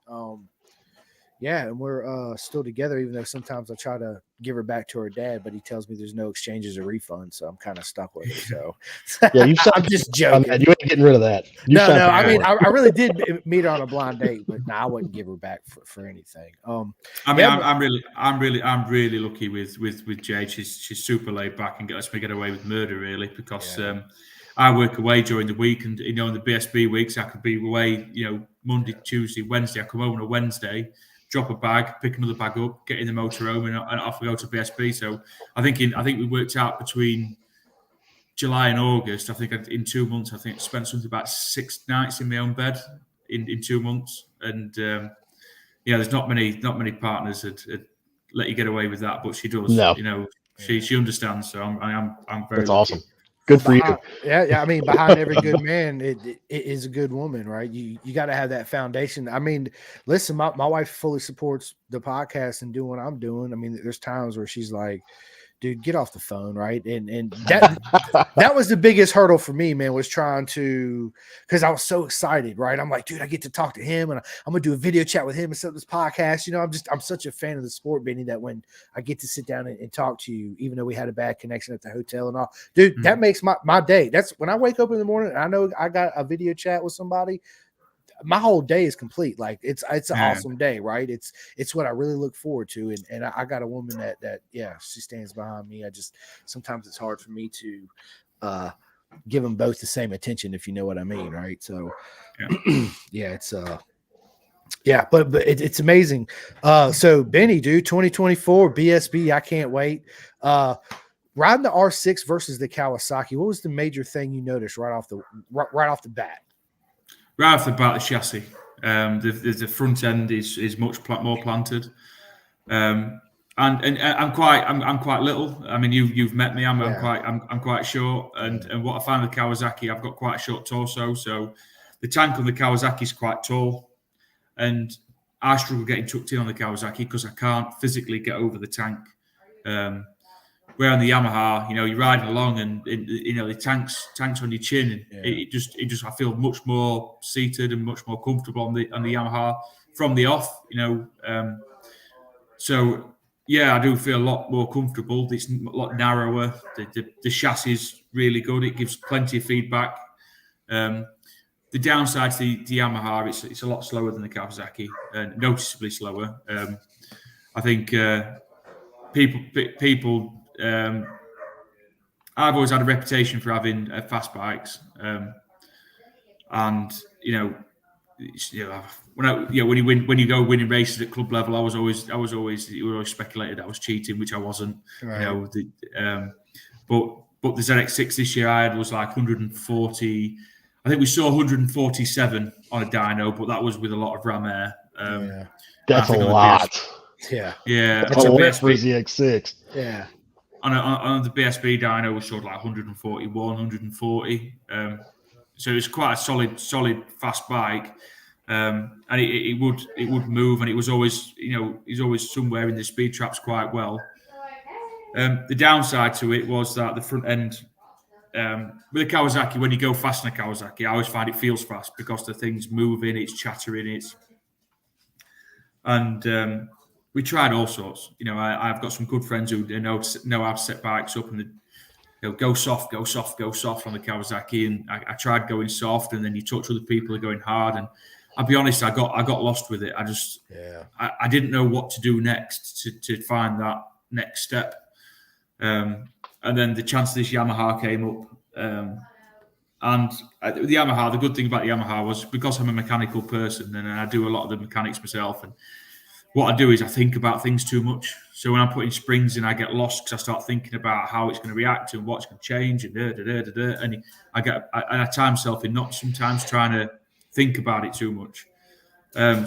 And we're still together, even though sometimes I try to give her back to her dad, but he tells me there's no exchanges or refunds, so I'm kind of stuck with it. So I'm just joking. You ain't getting rid of that. No. I mean, I really did meet her on a blind date, but I wouldn't give her back for anything. I'm really lucky with Jade. She's super laid back and lets me get away with murder, really, because I work away during the week, and in the BSB weeks I could be away. Monday, Tuesday, Wednesday. I come home on a Wednesday, drop a bag, pick another bag up, get in the motorhome, and off we go to BSB. So I think we worked out between July and August. I think in 2 months, I spent something about 6 nights in my own bed in 2 months. And there's not many partners that let you get away with that, but she does. No. She understands. So I'm very That's lucky. awesome. Good for you. Yeah. I mean, behind every good man, it is a good woman, right? You got to have that foundation. I mean, listen, my wife fully supports the podcast and doing what I'm doing. I mean, there's times where she's like, dude, get off the phone, right? And that was the biggest hurdle for me, man, was trying to, because I was so excited, right? I'm like, dude, I get to talk to him, and I'm gonna do a video chat with him and set up this podcast. I'm such a fan of the sport, Benny, that when I get to sit down and talk to you, even though we had a bad connection at the hotel and all, dude, that makes my day. That's when I wake up in the morning and I know I got a video chat with somebody. My whole day is complete. Like it's an awesome day, right? It's what I really look forward to. And I got a woman that she stands behind me. Sometimes it's hard for me to give them both the same attention, if you know what I mean, right? So but it's amazing. So Benny, dude, 2024 BSB, I can't wait. Riding the R6 versus the Kawasaki, what was the major thing you noticed right off the bat? Right off the bat, the chassis. The front end is much more planted, and I'm quite little. I mean, you've met me. I'm quite short, and what I find with Kawasaki, I've got quite a short torso, so the tank on the Kawasaki is quite tall, and I struggle getting tucked in on the Kawasaki because I can't physically get over the tank. Where on the Yamaha, you're riding along and the tank's on your chin, and it just I feel much more seated and much more comfortable on the Yamaha from the off, So I do feel a lot more comfortable. It's a lot narrower. The chassis is really good. It gives plenty of feedback. The downside to the Yamaha, it's a lot slower than the Kawasaki, noticeably slower. I think people. I've always had a reputation for having fast bikes, and when you go winning races at club level, it was always speculated I was cheating, which I wasn't. Right. But the ZX6 this year I had was like 140. I think we saw 147 on a dyno, but that was with a lot of ram air. That's a lot. Yeah, that's a lot for ZX6. Yeah. On the BSB dyno, we showed like 141, 140. So it's quite a solid fast bike, and it would move, and it was always he's always somewhere in the speed traps quite well. The downside to it was that the front end with a Kawasaki, when you go fast on a Kawasaki, I always find it feels fast because the thing's moving, it's chattering, and we tried all sorts. I've got some good friends who know how to set bikes up and go soft on the Kawasaki. And I tried going soft, and then you talk to other people who are going hard. And I'll be honest, I got lost with it. I didn't know what to do next to find that next step. And then the chance of this Yamaha came up. And the Yamaha, the good thing about the Yamaha was because I'm a mechanical person and I do a lot of the mechanics myself, and what I do is I think about things too much. So when I'm putting springs in, I get lost because I start thinking about how it's going to react and what's going to change and I time myself in not sometimes trying to think about it too much.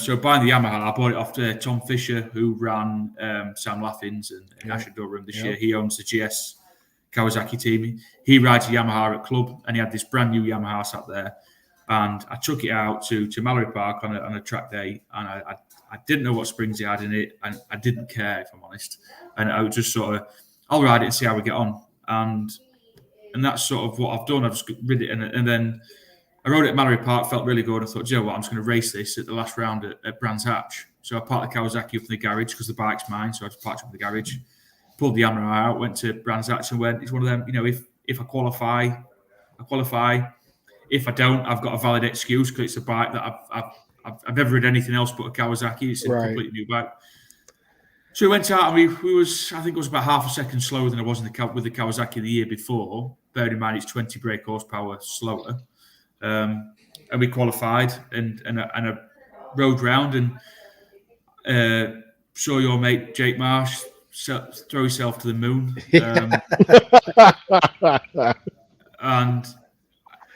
So buying the Yamaha, I bought it off Tom Fisher, who ran Sam Laffins and Asher Durham this year. He owns the GS Kawasaki team. He rides a Yamaha at club, and he had this brand new Yamaha sat there. And I took it out to Mallory Park on a track day, and I didn't know what springs he had in it, and I didn't care, if I'm honest. And I was just sort of, I'll ride it and see how we get on. And that's sort of what I've done. I've just rid it, and then I rode it at Mallory Park, felt really good. I thought, you know what, I'm just going to race this at the last round at Brands Hatch. So I parked the Kawasaki up in the garage because the bike's mine, so I just parked up in the garage, pulled the Yamaha out, went to Brands Hatch and went, it's one of them, if I qualify, I qualify. If I don't, I've got a valid excuse because it's a bike that I've never ridden anything else but a Kawasaki. It's a completely new bike. So we went out and I think it was about half a second slower than I was with the Kawasaki the year before. Bearing in mind it's 20 brake horsepower slower. And we qualified and I rode round, and saw your mate Jake Marsh throw himself to the moon. And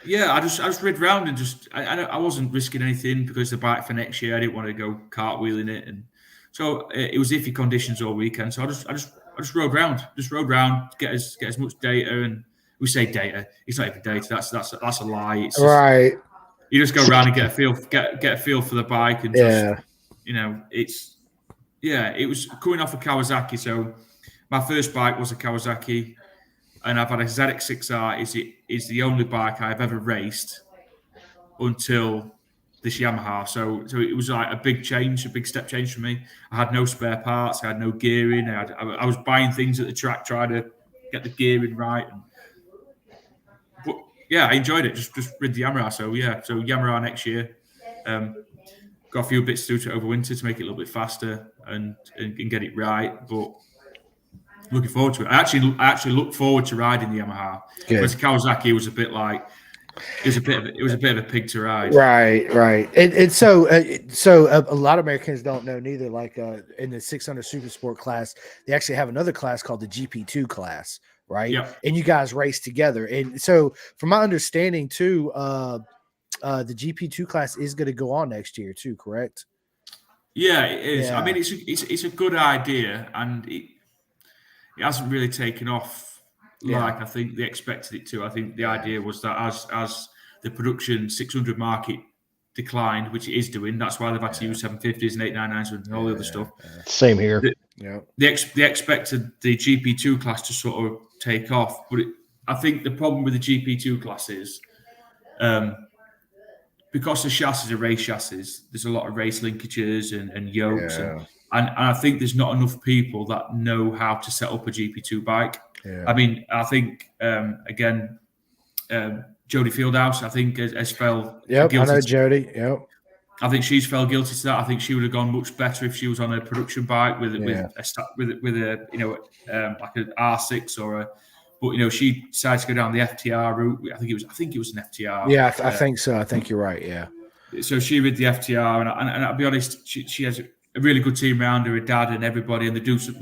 yeah, I just read round and I wasn't risking anything because the bike for next year I didn't want to go cartwheeling it, and so it was iffy conditions all weekend. So I just rode round, get as much data, and we say data. It's not even data. That's a lie. It's just, right. You just go around and get a feel for the bike, and just it was coming off a Kawasaki. So my first bike was a Kawasaki. And I've had a ZX6R. Is the only bike I've ever raced until this Yamaha. So it was like a big step change for me. I had no spare parts. I had no gearing. I was buying things at the track, trying to get the gearing right. But yeah, I enjoyed it. Just rid the Yamaha. So Yamaha next year. Got a few bits to do to over winter to make it a little bit faster and get it right. But looking forward to it. I actually look forward to riding the Yamaha. Whereas Kawasaki was a bit like it was a bit of a pig to ride. Right. And so a lot of Americans don't know neither. Like in the 600 Supersport class, they actually have another class called the GP2 class, right? Yep. And you guys race together. And so, from my understanding too, the GP2 class is going to go on next year too, correct? Yeah, it is. Yeah. I mean, it's a good idea, and it hasn't really taken off like I think they expected it to. I think the idea was that as the production 600 market declined, which it is doing, that's why they've had to use 750s and 899s and all the other stuff. Same here. They expected the GP2 class to sort of take off, but I think the problem with the GP2 class is because the chassis are race chassis, there's a lot of race linkages and yokes, and I think there's not enough people that know how to set up a GP2 bike. Yeah. I mean, I think again, Jodie Fieldhouse, I think has felt guilty. I know Jodie. Yep. I think she's felt guilty to that. I think she would have gone much better if she was on a production bike with a like an R6 or a. But she decided to go down the FTR route. I think it was an FTR. Yeah, I think so. I think you're right. Yeah. So she rid the FTR, and I'll be honest, she has a really good team around her dad and everybody, and they do some,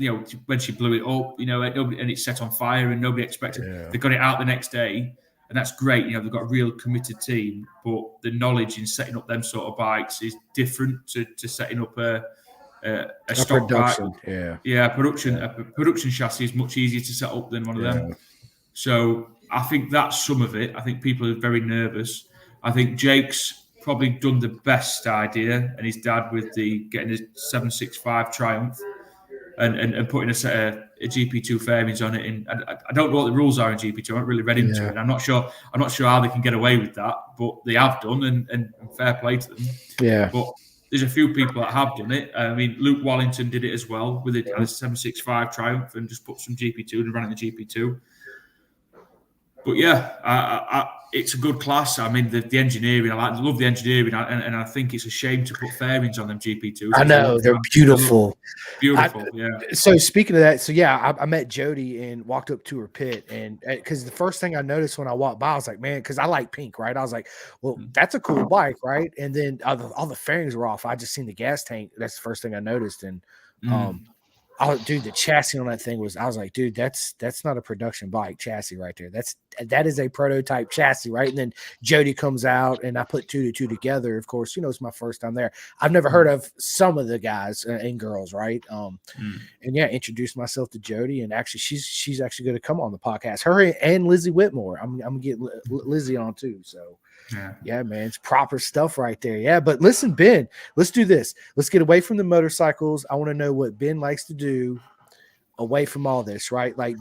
when she blew it up, and it set on fire, and nobody expected. They got it out the next day, and that's great. They've got a real committed team, but the knowledge in setting up them sort of bikes is different to setting up a stock production bike. A production chassis is much easier to set up than one of them. So I think that's some of it. I think people are very nervous. I think Jake's probably done the best idea, and his dad with getting a 765 Triumph and putting a set of GP2 fairings on it. And I don't know what the rules are in GP2. I haven't really read into it. I'm not sure how they can get away with that, but they have done, and fair play to them. Yeah. But there's a few people that have done it. I mean, Luke Wallington did it as well with a 765 Triumph and just put some GP2 and ran it in the GP2. But yeah, it's a good class. I mean, the engineering, I love the engineering, and I think it's a shame to put fairings on them GP2s. I know, they're beautiful. Beautiful, yeah. So speaking of that, I met Jodie and walked up to her pit, and because the first thing I noticed when I walked by, I was like, man, because I like pink, right? I was like, well, that's a cool bike, right? And then all the fairings were off. I just seen the gas tank. That's the first thing I noticed, and dude, the chassis on that thing I was like, dude, that's not a production bike chassis right there. That is a prototype chassis, right? And then Jodie comes out, and I put two to two together. Of course, it's my first time there. I've never heard of some of the guys and girls, right? And introduced myself to Jodie, and actually, she's actually going to come on the podcast. Her and Lizzie Whitmore. I'm gonna get Lizzie on too. So. Yeah, man, it's proper stuff right there. Yeah, but listen, Ben, let's do this. Let's get away from the motorcycles. I want to know what Ben likes to do away from all this, right? Like,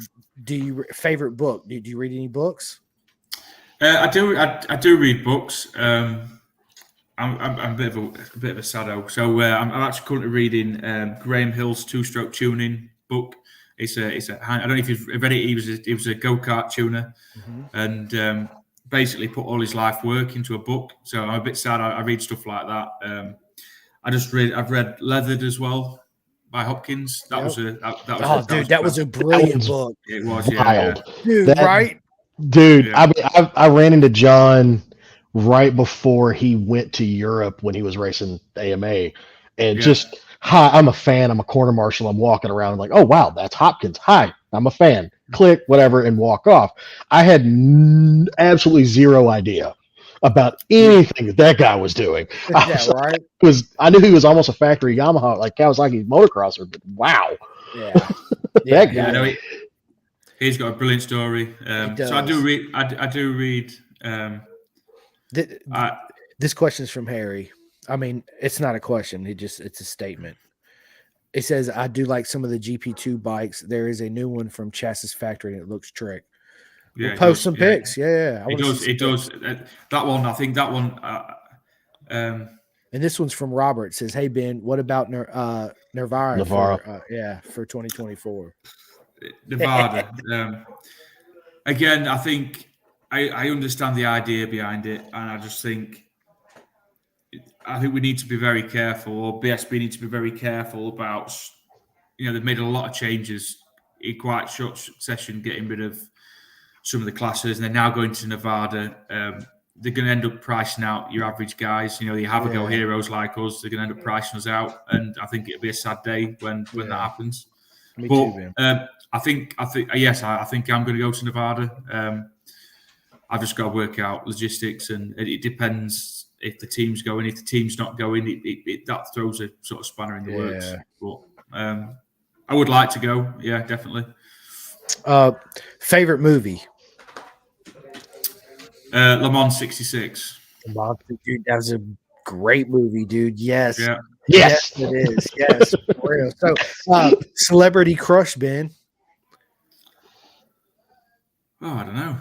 favorite book? Do you read any books? I do read books. I'm a bit of a sado. So I'm actually currently reading Graham Hill's two-stroke tuning book. It's a I don't know if you've read it. He was a go-kart tuner, and basically put all his life work into a book. So I'm a bit sad. I read stuff like that. I've read Leathered as well by Hopkins. That was a brilliant book. It was wild. Dude, right? Dude, yeah. I mean, I ran into John right before he went to Europe when he was racing AMA, and just hi, I'm a fan. I'm a corner marshal. I'm walking around like, oh, wow, that's Hopkins. Hi, I'm a fan. Click, whatever, and walk off. I had absolutely zero idea about anything that guy was doing. Yeah, right. I knew he was almost a factory Yamaha, like Kawasaki motocrosser, but wow. Yeah. That Yeah. guy. No, he's got a brilliant story. So I do read. I do read. This question is from Harry. I mean, it's not a question. It's a statement. It says, I do like some of the GP2 bikes. There is a new one from Chassis Factory and it looks trick. Yeah, we'll post some pics. Yeah. It does. It does. That one, I think that one. And this one's from Robert. It says, hey, Ben, what about Nervara for 2024? Nevada. Again, I think I understand the idea behind it, and I just think we need to be very careful, or BSB need to be very careful about. They've made a lot of changes in quite short succession, getting rid of some of the classes, and they're now going to Nevada. They're going to end up pricing out your average guys. The have-a-go heroes like us. They're going to end up pricing us out, and I think it'll be a sad day when that happens. Me too, man. I think yes, I think I'm going to go to Nevada. I've just got to work out logistics, and it depends if the team's going. If the team's not going, that throws a sort of spanner in the works. But I would like to go. Yeah, definitely. Favorite movie? Le Mans '66. Dude, that was a great movie, dude. Yes. Yeah. Yes, it is. Yes, for real. So, celebrity crush, Ben. Oh, I don't know.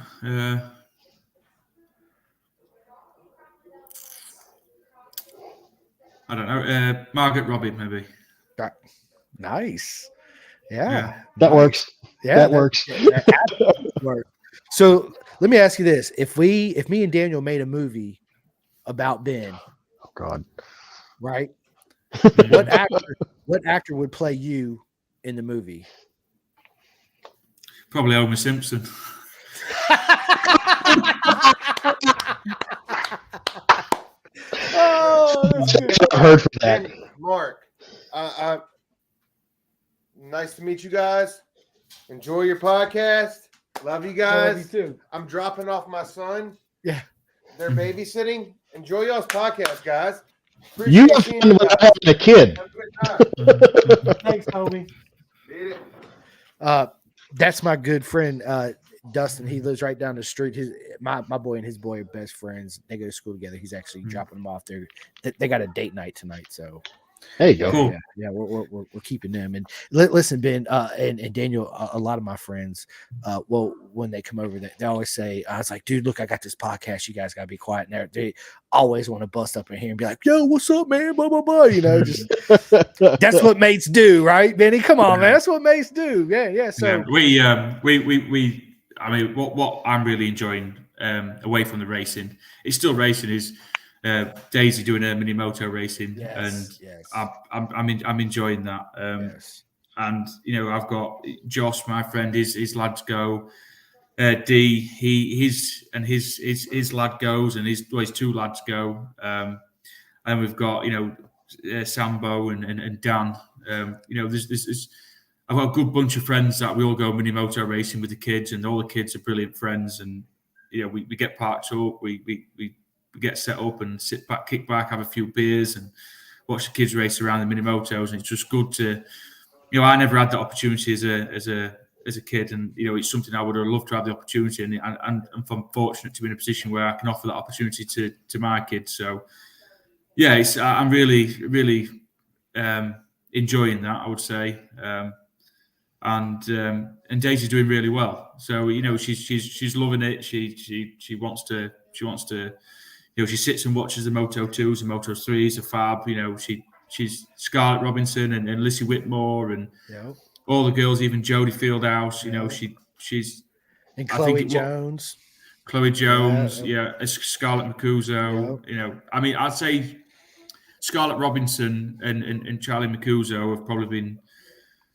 I don't know. Margaret Robbie, maybe. Nice. Yeah. That works. Yeah, that works. Works. So let me ask you this: if me and Daniel made a movie about Ben, oh God, right? What actor would play you in the movie? Probably Homer Simpson. Oh, that's good. I heard from that. And Mark, nice to meet you guys. Enjoy your podcast. Love you guys. Love you too. I'm dropping off my son. Yeah. They're babysitting. Enjoy y'all's podcast, guys. You have fun without having a kid. Have a good time. Thanks, homie. Beat it. That's my good friend Dustin. He lives right down the street. My boy and his boy are best friends. They go to school together. He's actually dropping them off there. They got a date night tonight, so there you go. Cool. Yeah, we're keeping them. And listen, Ben and Daniel, a lot of my friends, when they come over, they always say, I was like, dude, look, I got this podcast. You guys got to be quiet. And they always want to bust up in here and be like, yo, what's up, man? Blah, blah, blah. Just that's what mates do, right, Benny? Come on, man. That's what mates do. Yeah. So we I mean, what I'm really enjoying away from the racing, it's still racing, is Daisy doing her mini moto racing, yes. I'm enjoying that. Yes. And I've got Josh, my friend, his lads go. D, his lad goes, and his two lads go. And we've got Sambo and Dan. There's I've got a good bunch of friends that we all go mini moto racing with the kids, and all the kids are brilliant friends. And we get parked up, we get set up and sit back, kick back, have a few beers, and watch the kids race around the mini motos. And it's just good to, I never had that opportunity as a kid, and it's something I would have loved to have the opportunity. And I'm fortunate to be in a position where I can offer that opportunity to my kids. So yeah, I'm really enjoying that, I would say. And Daisy's doing really well. So she's loving it. She wants to. She sits and watches the Moto 2s and Moto 3s, the Fab. She's Scarlett Robinson and Lissy Whitmore and all the girls, even Jodie Fieldhouse. She's and Chloe Jones. Chloe Jones, Scarlett Macuso. I mean, I'd say Scarlett Robinson and Charlie Macuso have probably been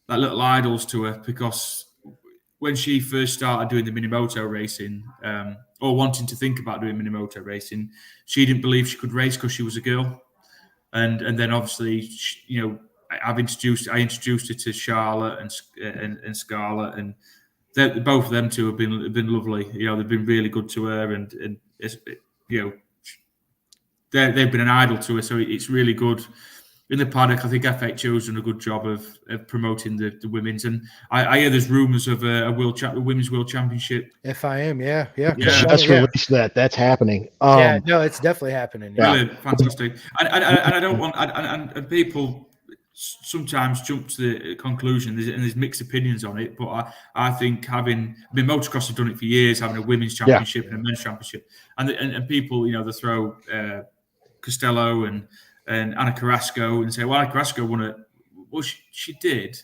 like little idols to her, because when she first started doing the mini moto racing, or wanting to think about doing mini moto racing, she didn't believe she could race because she was a girl, and then obviously I introduced her to Charlotte and Scarlett, and both of them two have been lovely. They've been really good to her, and it's, they've been an idol to her. So it's really good. In the paddock, I think FHO's done a good job of promoting the women's, and I hear there's rumours of a women's world championship. FIM, yeah. Just released that. That's happening. Yeah, no, it's definitely happening. Brilliant, fantastic. And I don't want and people sometimes jump to the conclusion, and there's mixed opinions on it. But I think motocross have done it for years, having a women's championship and a men's championship, and people they throw Costello and Anna Carrasco and say, well, Anna Carrasco won it. Well, she did,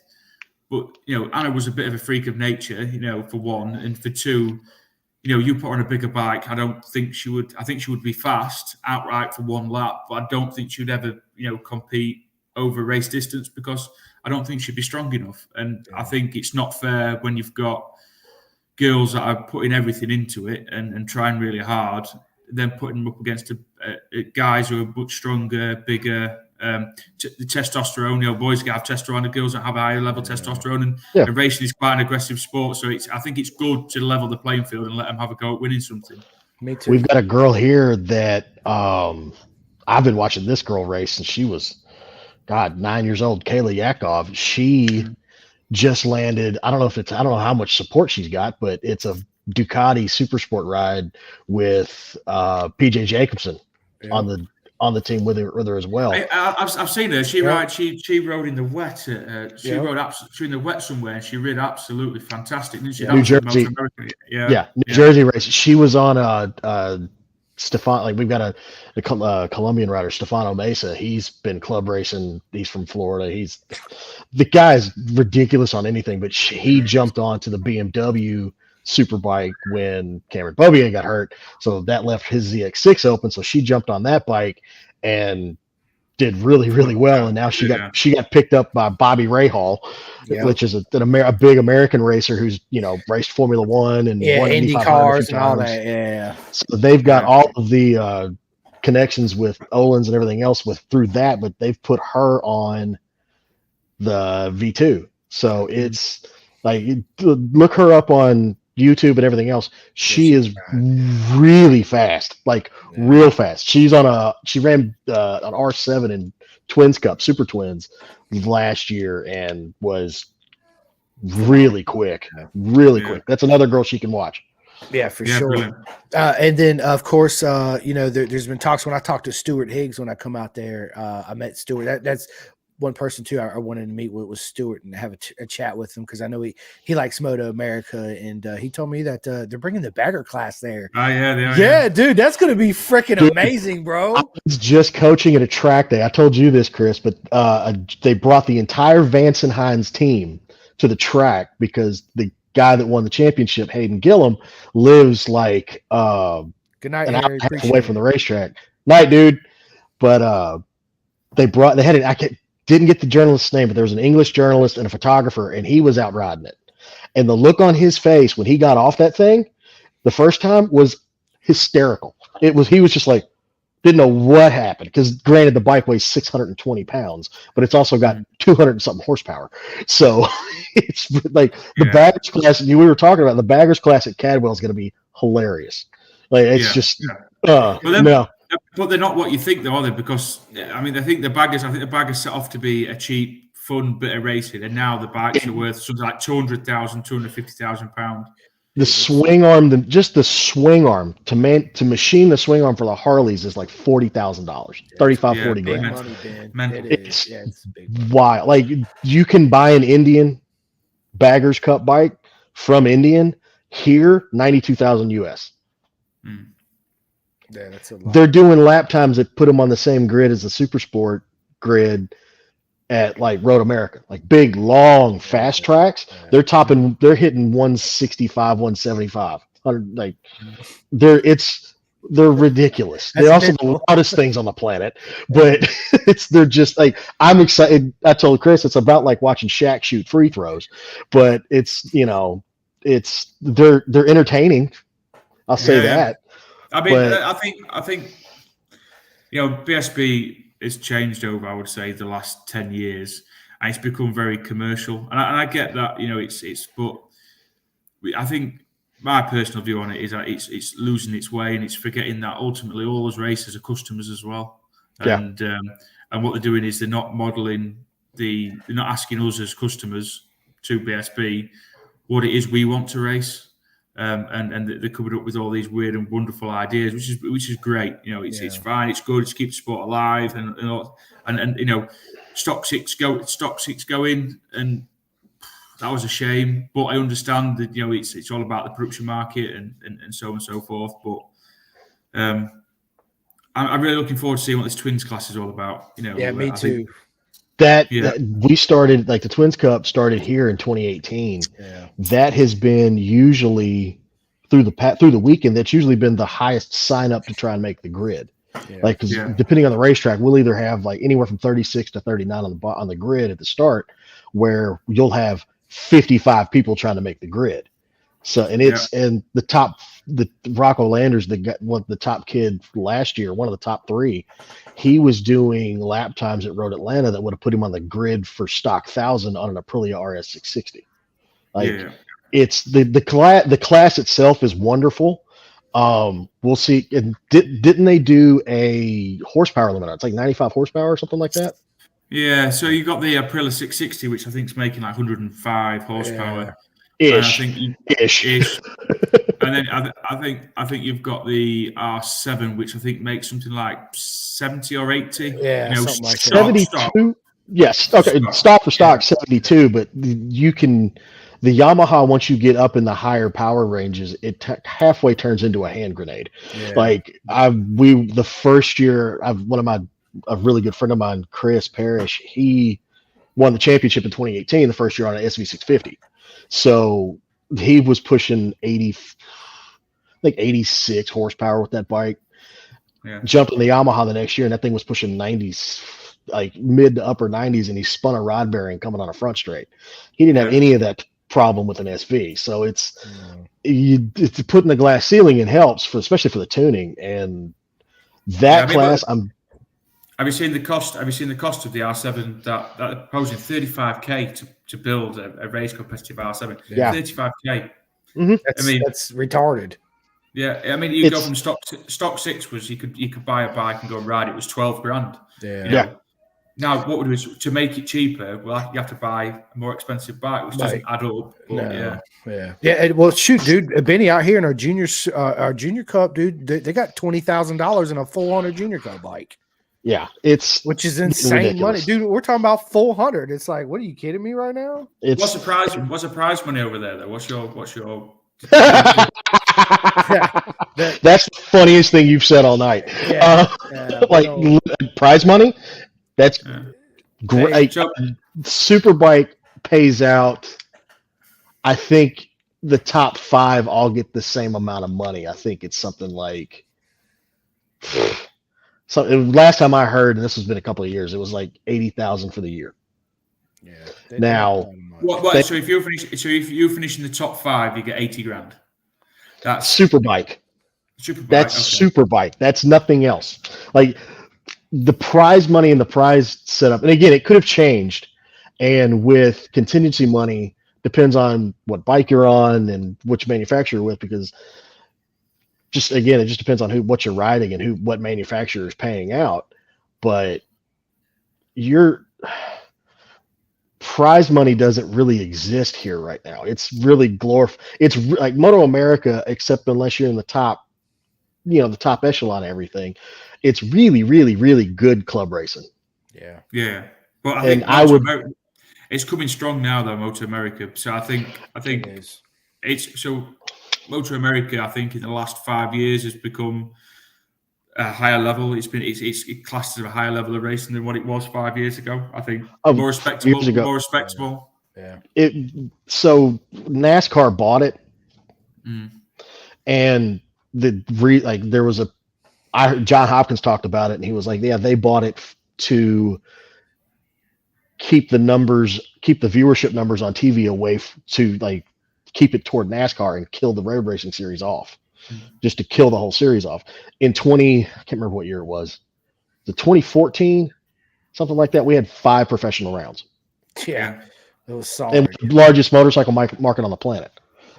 but Anna was a bit of a freak of nature, for one, and for two, you put her on a bigger bike. I don't think she would. I think she would be fast outright for one lap, but I don't think she would ever, compete over race distance because I don't think she'd be strong enough. And I think it's not fair when you've got girls that are putting everything into it and trying really hard, then putting them up against guys who are much stronger, bigger. The testosterone, boys have testosterone, the girls that have a higher level testosterone, and racing is quite an aggressive sport. So I think it's good to level the playing field and let them have a go at winning something. Me too. We've got a girl here that I've been watching this girl race since she was, 9 years old. Kayla Yakov. She just landed. I don't know how much support she's got, but it's a Ducati Supersport ride with PJ Jacobson on the team with her as well. I've seen her. She rode in the wet. She rode in the wet somewhere, and she rid absolutely fantastic. Didn't she? New Jersey, New Jersey race. She was on Stefan. Like we've got a Colombian rider, Stefano Mesa. He's been club racing. He's from Florida. The guy's ridiculous on anything, but he jumped onto the BMW Superbike when Cameron Beaubier got hurt, so that left his ZX6 open. So she jumped on that bike and did really, really well. And now she got picked up by Bobby Rahal, which is a big American racer who's raced Formula One and won Indy cars and all that. Yeah. So they've got all of the connections with Olins and everything else through that, but they've put her on the V2. So it's like look her up on YouTube and everything else. She is really fast, real fast. She ran an R7 in Twins Cup, Super Twins last year and was really quick, quick. That's another girl she can watch. Yeah, for sure. And then, of course, there's been talks when I talked to Stuart Higgs when I come out there. I met Stuart. That's one person too I wanted to meet with was Stuart and have a chat with him because I know he likes Moto America, and he told me that they're bringing the bagger class there. Oh yeah, they are. Yeah, dude, that's gonna be freaking amazing, bro. I was just coaching at a track day. I told you this, Chris, but they brought the entire Vance and Hines team to the track because the guy that won the championship, Hayden Gillum, lives like good night, an hour and a half away from the racetrack. Night, dude. But they had it. Didn't get the journalist's name, but there was an English journalist and a photographer, and he was out riding it. And the look on his face when he got off that thing the first time was hysterical. He was just like, didn't know what happened. Because granted, the bike weighs 620 pounds, but it's also got 200 and something horsepower. So it's like the baggers class. We were talking about the baggers class at Cadwell is going to be hilarious. Like it's just no. But they're not what you think, though, are they? Because I think the baggers set off to be a cheap, fun bit of racing, and now the bikes are worth something like £200,000, £250,000. The swing arm, just the swing arm to machine the swing arm for the Harleys is like $40,000, $40 grand. It's wild. Like you can buy an Indian baggers cup bike from Indian here, $92,000 US. Yeah, that's a lot. They're doing lap times that put them on the same grid as the Supersport grid at like Road America, like big, long, fast tracks. They're hitting 165, 175, 100. Like they're ridiculous. They're also the loudest things on the planet, but they're just like, I'm excited. I told Chris it's about like watching Shaq shoot free throws, but they're entertaining. I'll say that. I think BSB has changed over, I would say, the last 10 years. and it's become very commercial. And I get that, but I think my personal view on it is that it's losing its way, and it's forgetting that ultimately all those racers are customers as well. And what they're doing is they're not modelling they're not asking us as customers to BSB what it is we want to race. And they're coming up with all these weird and wonderful ideas, which is great. It's fine, it's good, it's keep the sport alive, and stock six going, and that was a shame. But I understand that it's all about the production market and so on and so forth. But I'm really looking forward to seeing what this Twins class is all about. Me too. That we started, like the Twins Cup started here in 2018. Yeah. That has been usually through the weekend. That's usually been the highest sign up to try and make the grid. Yeah. Like, because depending on the racetrack, we'll either have like anywhere from 36 to 39 on the grid at the start, where you'll have 55 people trying to make the grid. So, and and the Rocco Landers, the top kid last year, one of the top 3, he was doing lap times at Road Atlanta that would have put him on the grid for stock 1,000 on an Aprilia RS 660. It's the class itself is wonderful. We'll see. Didn't they do a horsepower limit? It's like 95 horsepower or something like that. Yeah. So you got the Aprilia 660, which I think is making like 105 horsepower. Ish. And then I think you've got the R7, which I think makes something like 70 or 80. Yeah, something like that. 72. Stock. Yes. Okay. Stock for stock 72, but you can. The Yamaha, once you get up in the higher power ranges, it halfway turns into a hand grenade. Yeah. Like the first year, a really good friend of mine, Chris Parrish, he won the championship in 2018, the first year on an SV650. So he was pushing 86 horsepower with that bike. Yeah. Jumped in the Yamaha the next year, and that thing was pushing 90s, like mid to upper 90s, and he spun a rod bearing coming on a front straight. He didn't have any of that problem with an SV. So it's putting the glass ceiling in helps, especially for the tuning. And that class, have you seen the cost? Have you seen the cost of the R7? That proposing $35,000 to build a race competitive R7. Yeah, $35,000. Mm-hmm. That's retarded. Yeah, I mean, you go from stock 6 was you could buy a bike and go and ride. It was $12,000. Yeah. Now, what would we do to make it cheaper? Well, you have to buy a more expensive bike, which doesn't add up. But yeah. Well, shoot, dude, Benny out here in our junior cup, dude, they got $20,000 in a full on junior cup bike. Yeah, which is insane money, dude. We're talking about 400. It's like, what are you kidding me right now? What's the prize money over there though? What's your? That's the funniest thing you've said all night. Prize money. That's great. Superbike pays out. I think the top 5 all get the same amount of money. I think it's something like. So last time I heard, and this has been a couple of years, it was like 80,000 for the year. Yeah. Now, so if you finish in the top 5, you get 80 grand. That's Superbike. That's Superbike. That's nothing else. Like the prize money and the prize setup, and again, it could have changed. And with contingency money, depends on what bike you're on and which manufacturer you're with, because. It just depends on what you're riding and what manufacturer is paying out. But your prize money doesn't really exist here right now. It's really It's like Moto America, except unless you're in the top, the top echelon of everything. It's really, really, really good club racing. Yeah. Yeah. But I think it's coming strong now though, Moto America. So I think it's so. Motor America, I think, in the last 5 years has become a higher level. It's classed as a higher level of racing than what it was 5 years ago. I think more respectable. Yeah. So NASCAR bought it, and there was I heard John Hopkins talked about it, and he was like, "Yeah, they bought it to keep the viewership numbers on TV away to like." Keep it toward NASCAR and kill the road racing series off, just to kill the whole series off. In I can't remember what year it was. The 2014, something like that. We had 5 professional rounds. Yeah, it was And solid. the largest motorcycle market on the planet.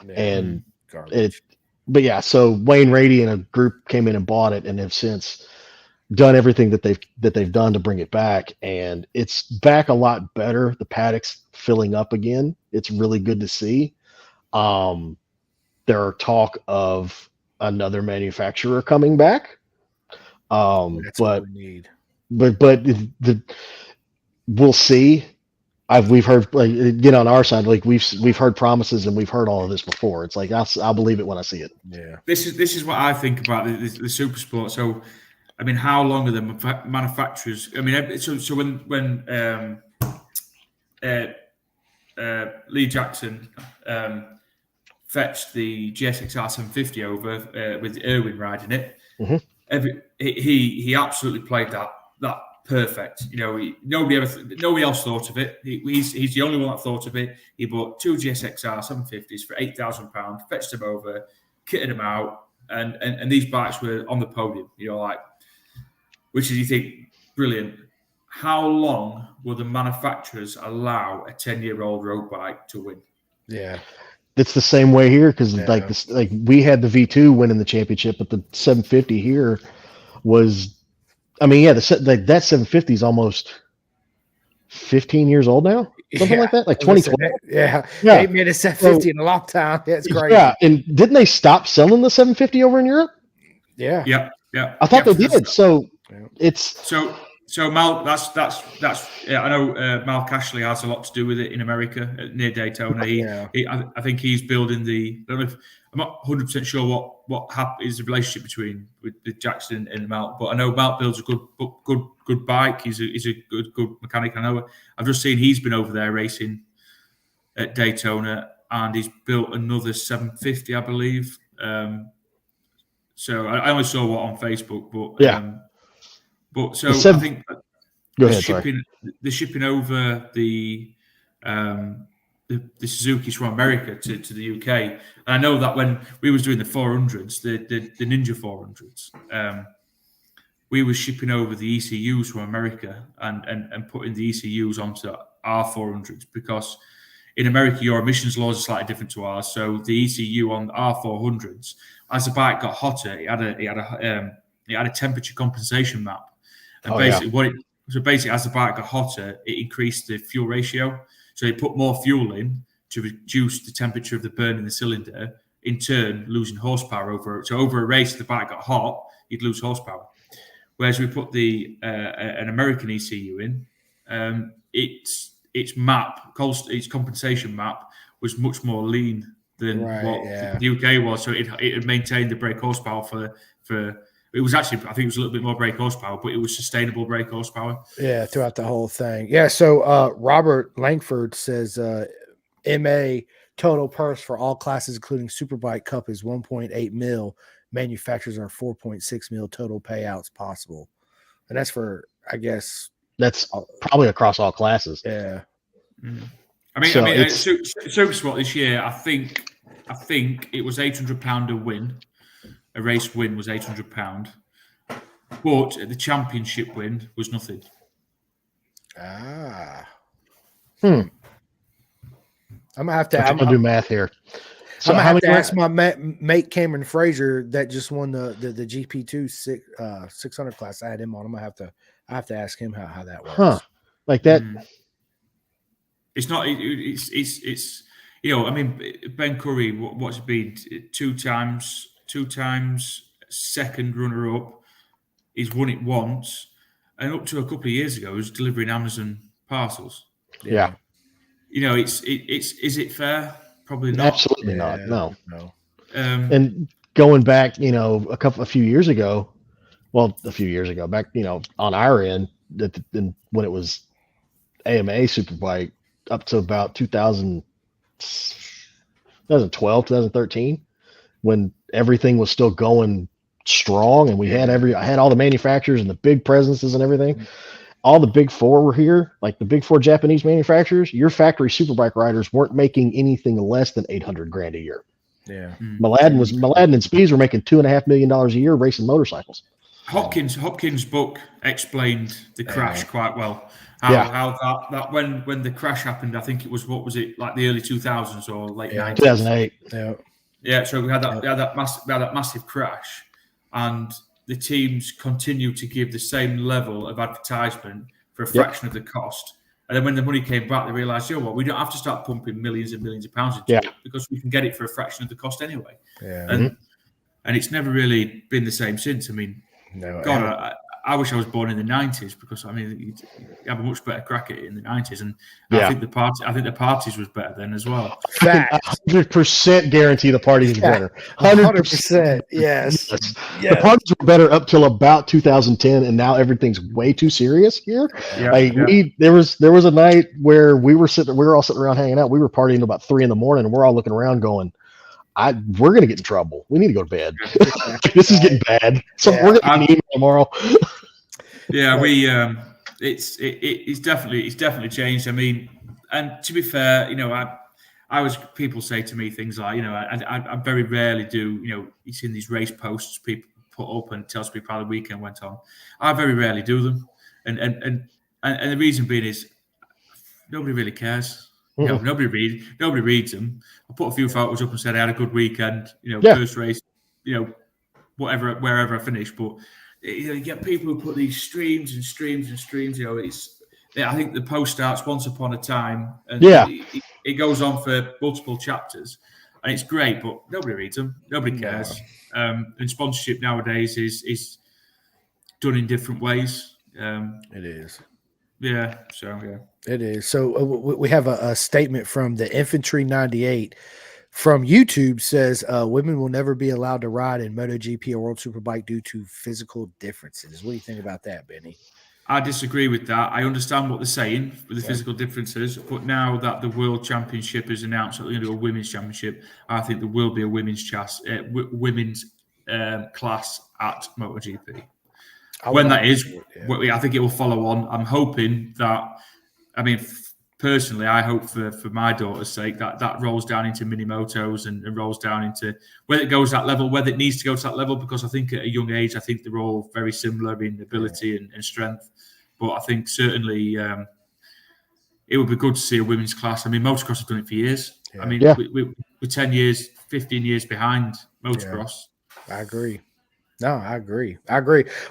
Yeah, And garbage. but yeah, so Wayne Rady and a group came in and bought it and have since done everything that they've done to bring it back, and it's back a lot better. The paddock's filling up again. It's really good to see. There are talk of another manufacturer coming back. That's what we need. But we'll see. We've heard, like, on our side, like we've heard promises and we've heard all of this before. It's like I'll believe it when I see it. Yeah. This is what I think about the super sport. So, I mean, how long are the manufacturers? I mean, so when Lee Jackson fetched the GSXR 750 over with Irwin riding it, he absolutely played that perfect. Nobody else thought of it. He's the only one that thought of it. He bought 2 GSXR 750s for £8,000, fetched them over, kitted them out, and these bikes were on the podium. Which is, you think, brilliant. How long will the manufacturers allow a 10-year-old road bike to win? Yeah. It's the same way here because like we had the V2 winning the championship, but the 750 here was, I mean, yeah, that 750 is almost 15 years old now, something like that, like 2012. Yeah, they made a 750 in a long time. That's great. Yeah, and didn't they stop selling the 750 over in Europe? Yeah. Yeah. I thought they did. So it's so Mal. That's yeah. I know Mal Cashley has a lot to do with it in America near Daytona. I think he's building the. I don't know if, I'm not 100% sure what is the relationship between with Jackson and Mal, but I know Mal builds a good bike. He's a good mechanic. I know. I've just seen he's been over there racing at Daytona, and he's built another 750, I believe. So I only saw what on Facebook, but I think the shipping over the Suzuki's from America to the UK. And I know that when we was doing the 400s, the Ninja 400s, we were shipping over the ECUs from America and putting the ECUs onto our 400s because in America your emissions laws are slightly different to ours. So the ECU on our 400s, as the bike got hotter, it had a temperature compensation map, and basically as the bike got hotter, it increased the fuel ratio. So it put more fuel in to reduce the temperature of the burn in the cylinder, in turn losing horsepower over. So over a race, if the bike got hot, you'd lose horsepower. Whereas we put an American ECU in, its compensation map was much more lean than the UK was. So it had maintained the brake horsepower for. It was actually, I think it was a little bit more brake horsepower, but it was sustainable brake horsepower. Yeah, throughout the whole thing. Yeah, so Robert Langford says MA total purse for all classes, including Superbike Cup, is 1.8 mil. Manufacturers are 4.6 mil total payouts possible. And that's for, I guess. That's probably across all classes. Yeah. Mm. I mean, Super Sport this year, I think it was £800 a win. A race win was £800, but the championship win was nothing. I'm gonna have to. I'm gonna do math here. So I'm gonna have to ask my mate Cameron Frazier that just won the GP2 600 class. I had him on. I have to ask him how that works. Like that. It's not. It's I mean, Ben Curry. What's it been? Two times second runner-up. He's won it once, and up to a couple of years ago, he was delivering Amazon parcels. Yeah. Is it fair? Probably not. Absolutely not. No. And going back, a few years ago, back, on our end, when it was AMA Superbike, up to about 2012, 2013, when everything was still going strong and I had all the manufacturers and the big presences and everything. All the big four were here, like the big four Japanese manufacturers. Your factory Superbike riders weren't making anything less than $800,000 a year. Yeah. Mladen and Speeds were making $2.5 million a year racing motorcycles. Hopkins' book explained the crash quite well. How that when the crash happened, I think it was like the early 2000s or late 90s. 2008. Yeah. So we had that massive crash, and the teams continued to give the same level of advertisement for a fraction of the cost. And then when the money came back, they realised, you know what, we don't have to start pumping millions and millions of pounds into it because we can get it for a fraction of the cost anyway. And it's never really been the same since. I mean, I wish I was born in the 90s because I mean you have a much better crack at it in the 90s, and I think the parties was better then as well. I can 100% guarantee the parties was better. 100%. Yes. The parties were better up till about 2010, and now everything's way too serious here. There was a night where we were all sitting around hanging out. We were partying till about 3 a.m, and we're all looking around going, we're gonna get in trouble. We need to go to bed. This is getting bad. So we're gonna get an email tomorrow. It's definitely changed. I mean, and to be fair, people say to me things like, I very rarely do, you see these race posts people put up and tells people how the weekend went on. I very rarely do them, and the reason being is nobody really cares. Nobody reads them. I put a few photos up and said I had a good weekend. First race, wherever I finished. But you get people who put these streams and streams and streams. I think the post starts once upon a time, and it goes on for multiple chapters, and it's great. But nobody reads them. Nobody cares. And sponsorship nowadays is done in different ways. It is. Yeah. So yeah. It is. So we have a statement from the Infantry 98 from YouTube says women will never be allowed to ride in MotoGP or World Superbike due to physical differences. What do you think about that, Benny? I disagree with that. I understand what they're saying with the physical differences, but now that the World Championship is announced that they're going to do a women's championship, I think there will be a women's class at MotoGP. When that is, I think it will follow on. I'm hoping that, personally, I hope for my daughter's sake that rolls down into mini motos and rolls down into whether it goes that level, whether it needs to go to that level, because I think at a young age, I think they're all very similar in ability and strength. But I think certainly it would be good to see a women's class. Motocross have done it for years. We're 10 years, 15 years behind motocross. I agree. No, I agree.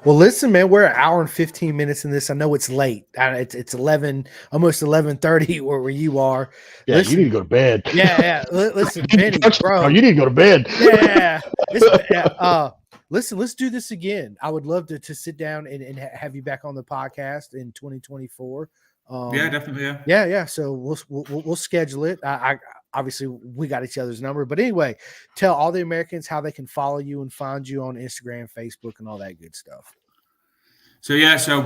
Well, listen, man, we're an hour and 15 minutes in this. I know it's late. It's 11, almost 11:30 where you are. Yeah, listen, you need to go to bed. Yeah. Listen, Benny, bro. You need to go to bed. Yeah. Listen, let's do this again. I would love to sit down and have you back on the podcast in 2024. Definitely. Yeah. So we'll schedule it. I obviously we got each other's number, but anyway, tell all the Americans how they can follow you and find you on Instagram, Facebook, and all that good stuff. So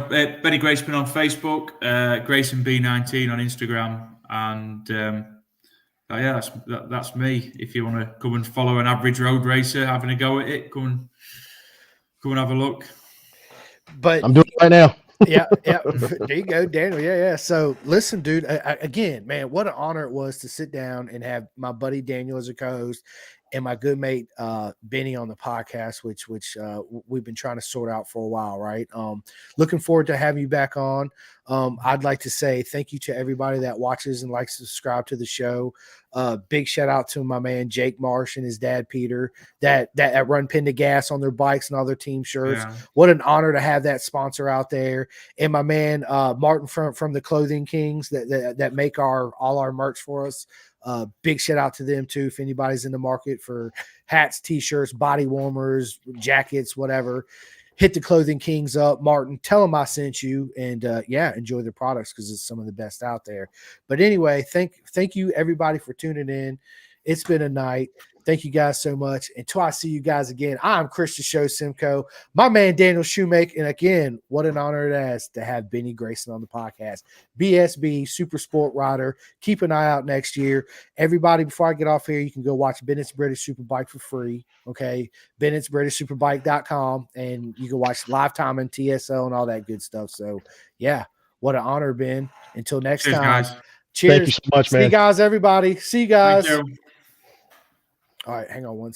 Benny Grayson on Facebook, Grayson B19 on Instagram, and that's me. If you want to come and follow an average road racer having a go at it, come and have a look. But I'm doing it right now. Yeah. There you go, Daniel. Yeah. So listen, dude, again, man, what an honor it was to sit down and have my buddy Daniel as a co-host and my good mate Benny on the podcast, which we've been trying to sort out for a while, right? Looking forward to having you back on. I'd like to say thank you to everybody that watches and likes to subscribe to the show. Big shout out to my man Jake Marsh and his dad Peter that run Pin to Gas on their bikes and all their team shirts. Yeah. What an honor to have that sponsor out there. And my man Martin from the Clothing Kings that make all our merch for us. Big shout out to them too. If anybody's in the market for hats, t-shirts, body warmers, jackets, whatever, hit the Clothing Kings up. Martin, tell them I sent you, and enjoy their products because it's some of the best out there. But anyway, thank you everybody for tuning in. It's been a night. Thank you guys so much. Until I see you guys again, I'm Christian Show Simcoe, my man Daniel Shoemaker, and again, what an honor it is to have Benny Grayson on the podcast. BSB Super Sport Rider. Keep an eye out next year. Everybody, before I get off here, you can go watch Bennett's British Superbike for free. Okay, Bennett'sBritishSuperbike.com, and you can watch Lifetime and TSL and all that good stuff. So yeah, what an honor, Ben. Until next time. Guys. Cheers. Thank you so much, man. See you guys, everybody. See you guys. Thank you. All right, hang on one second.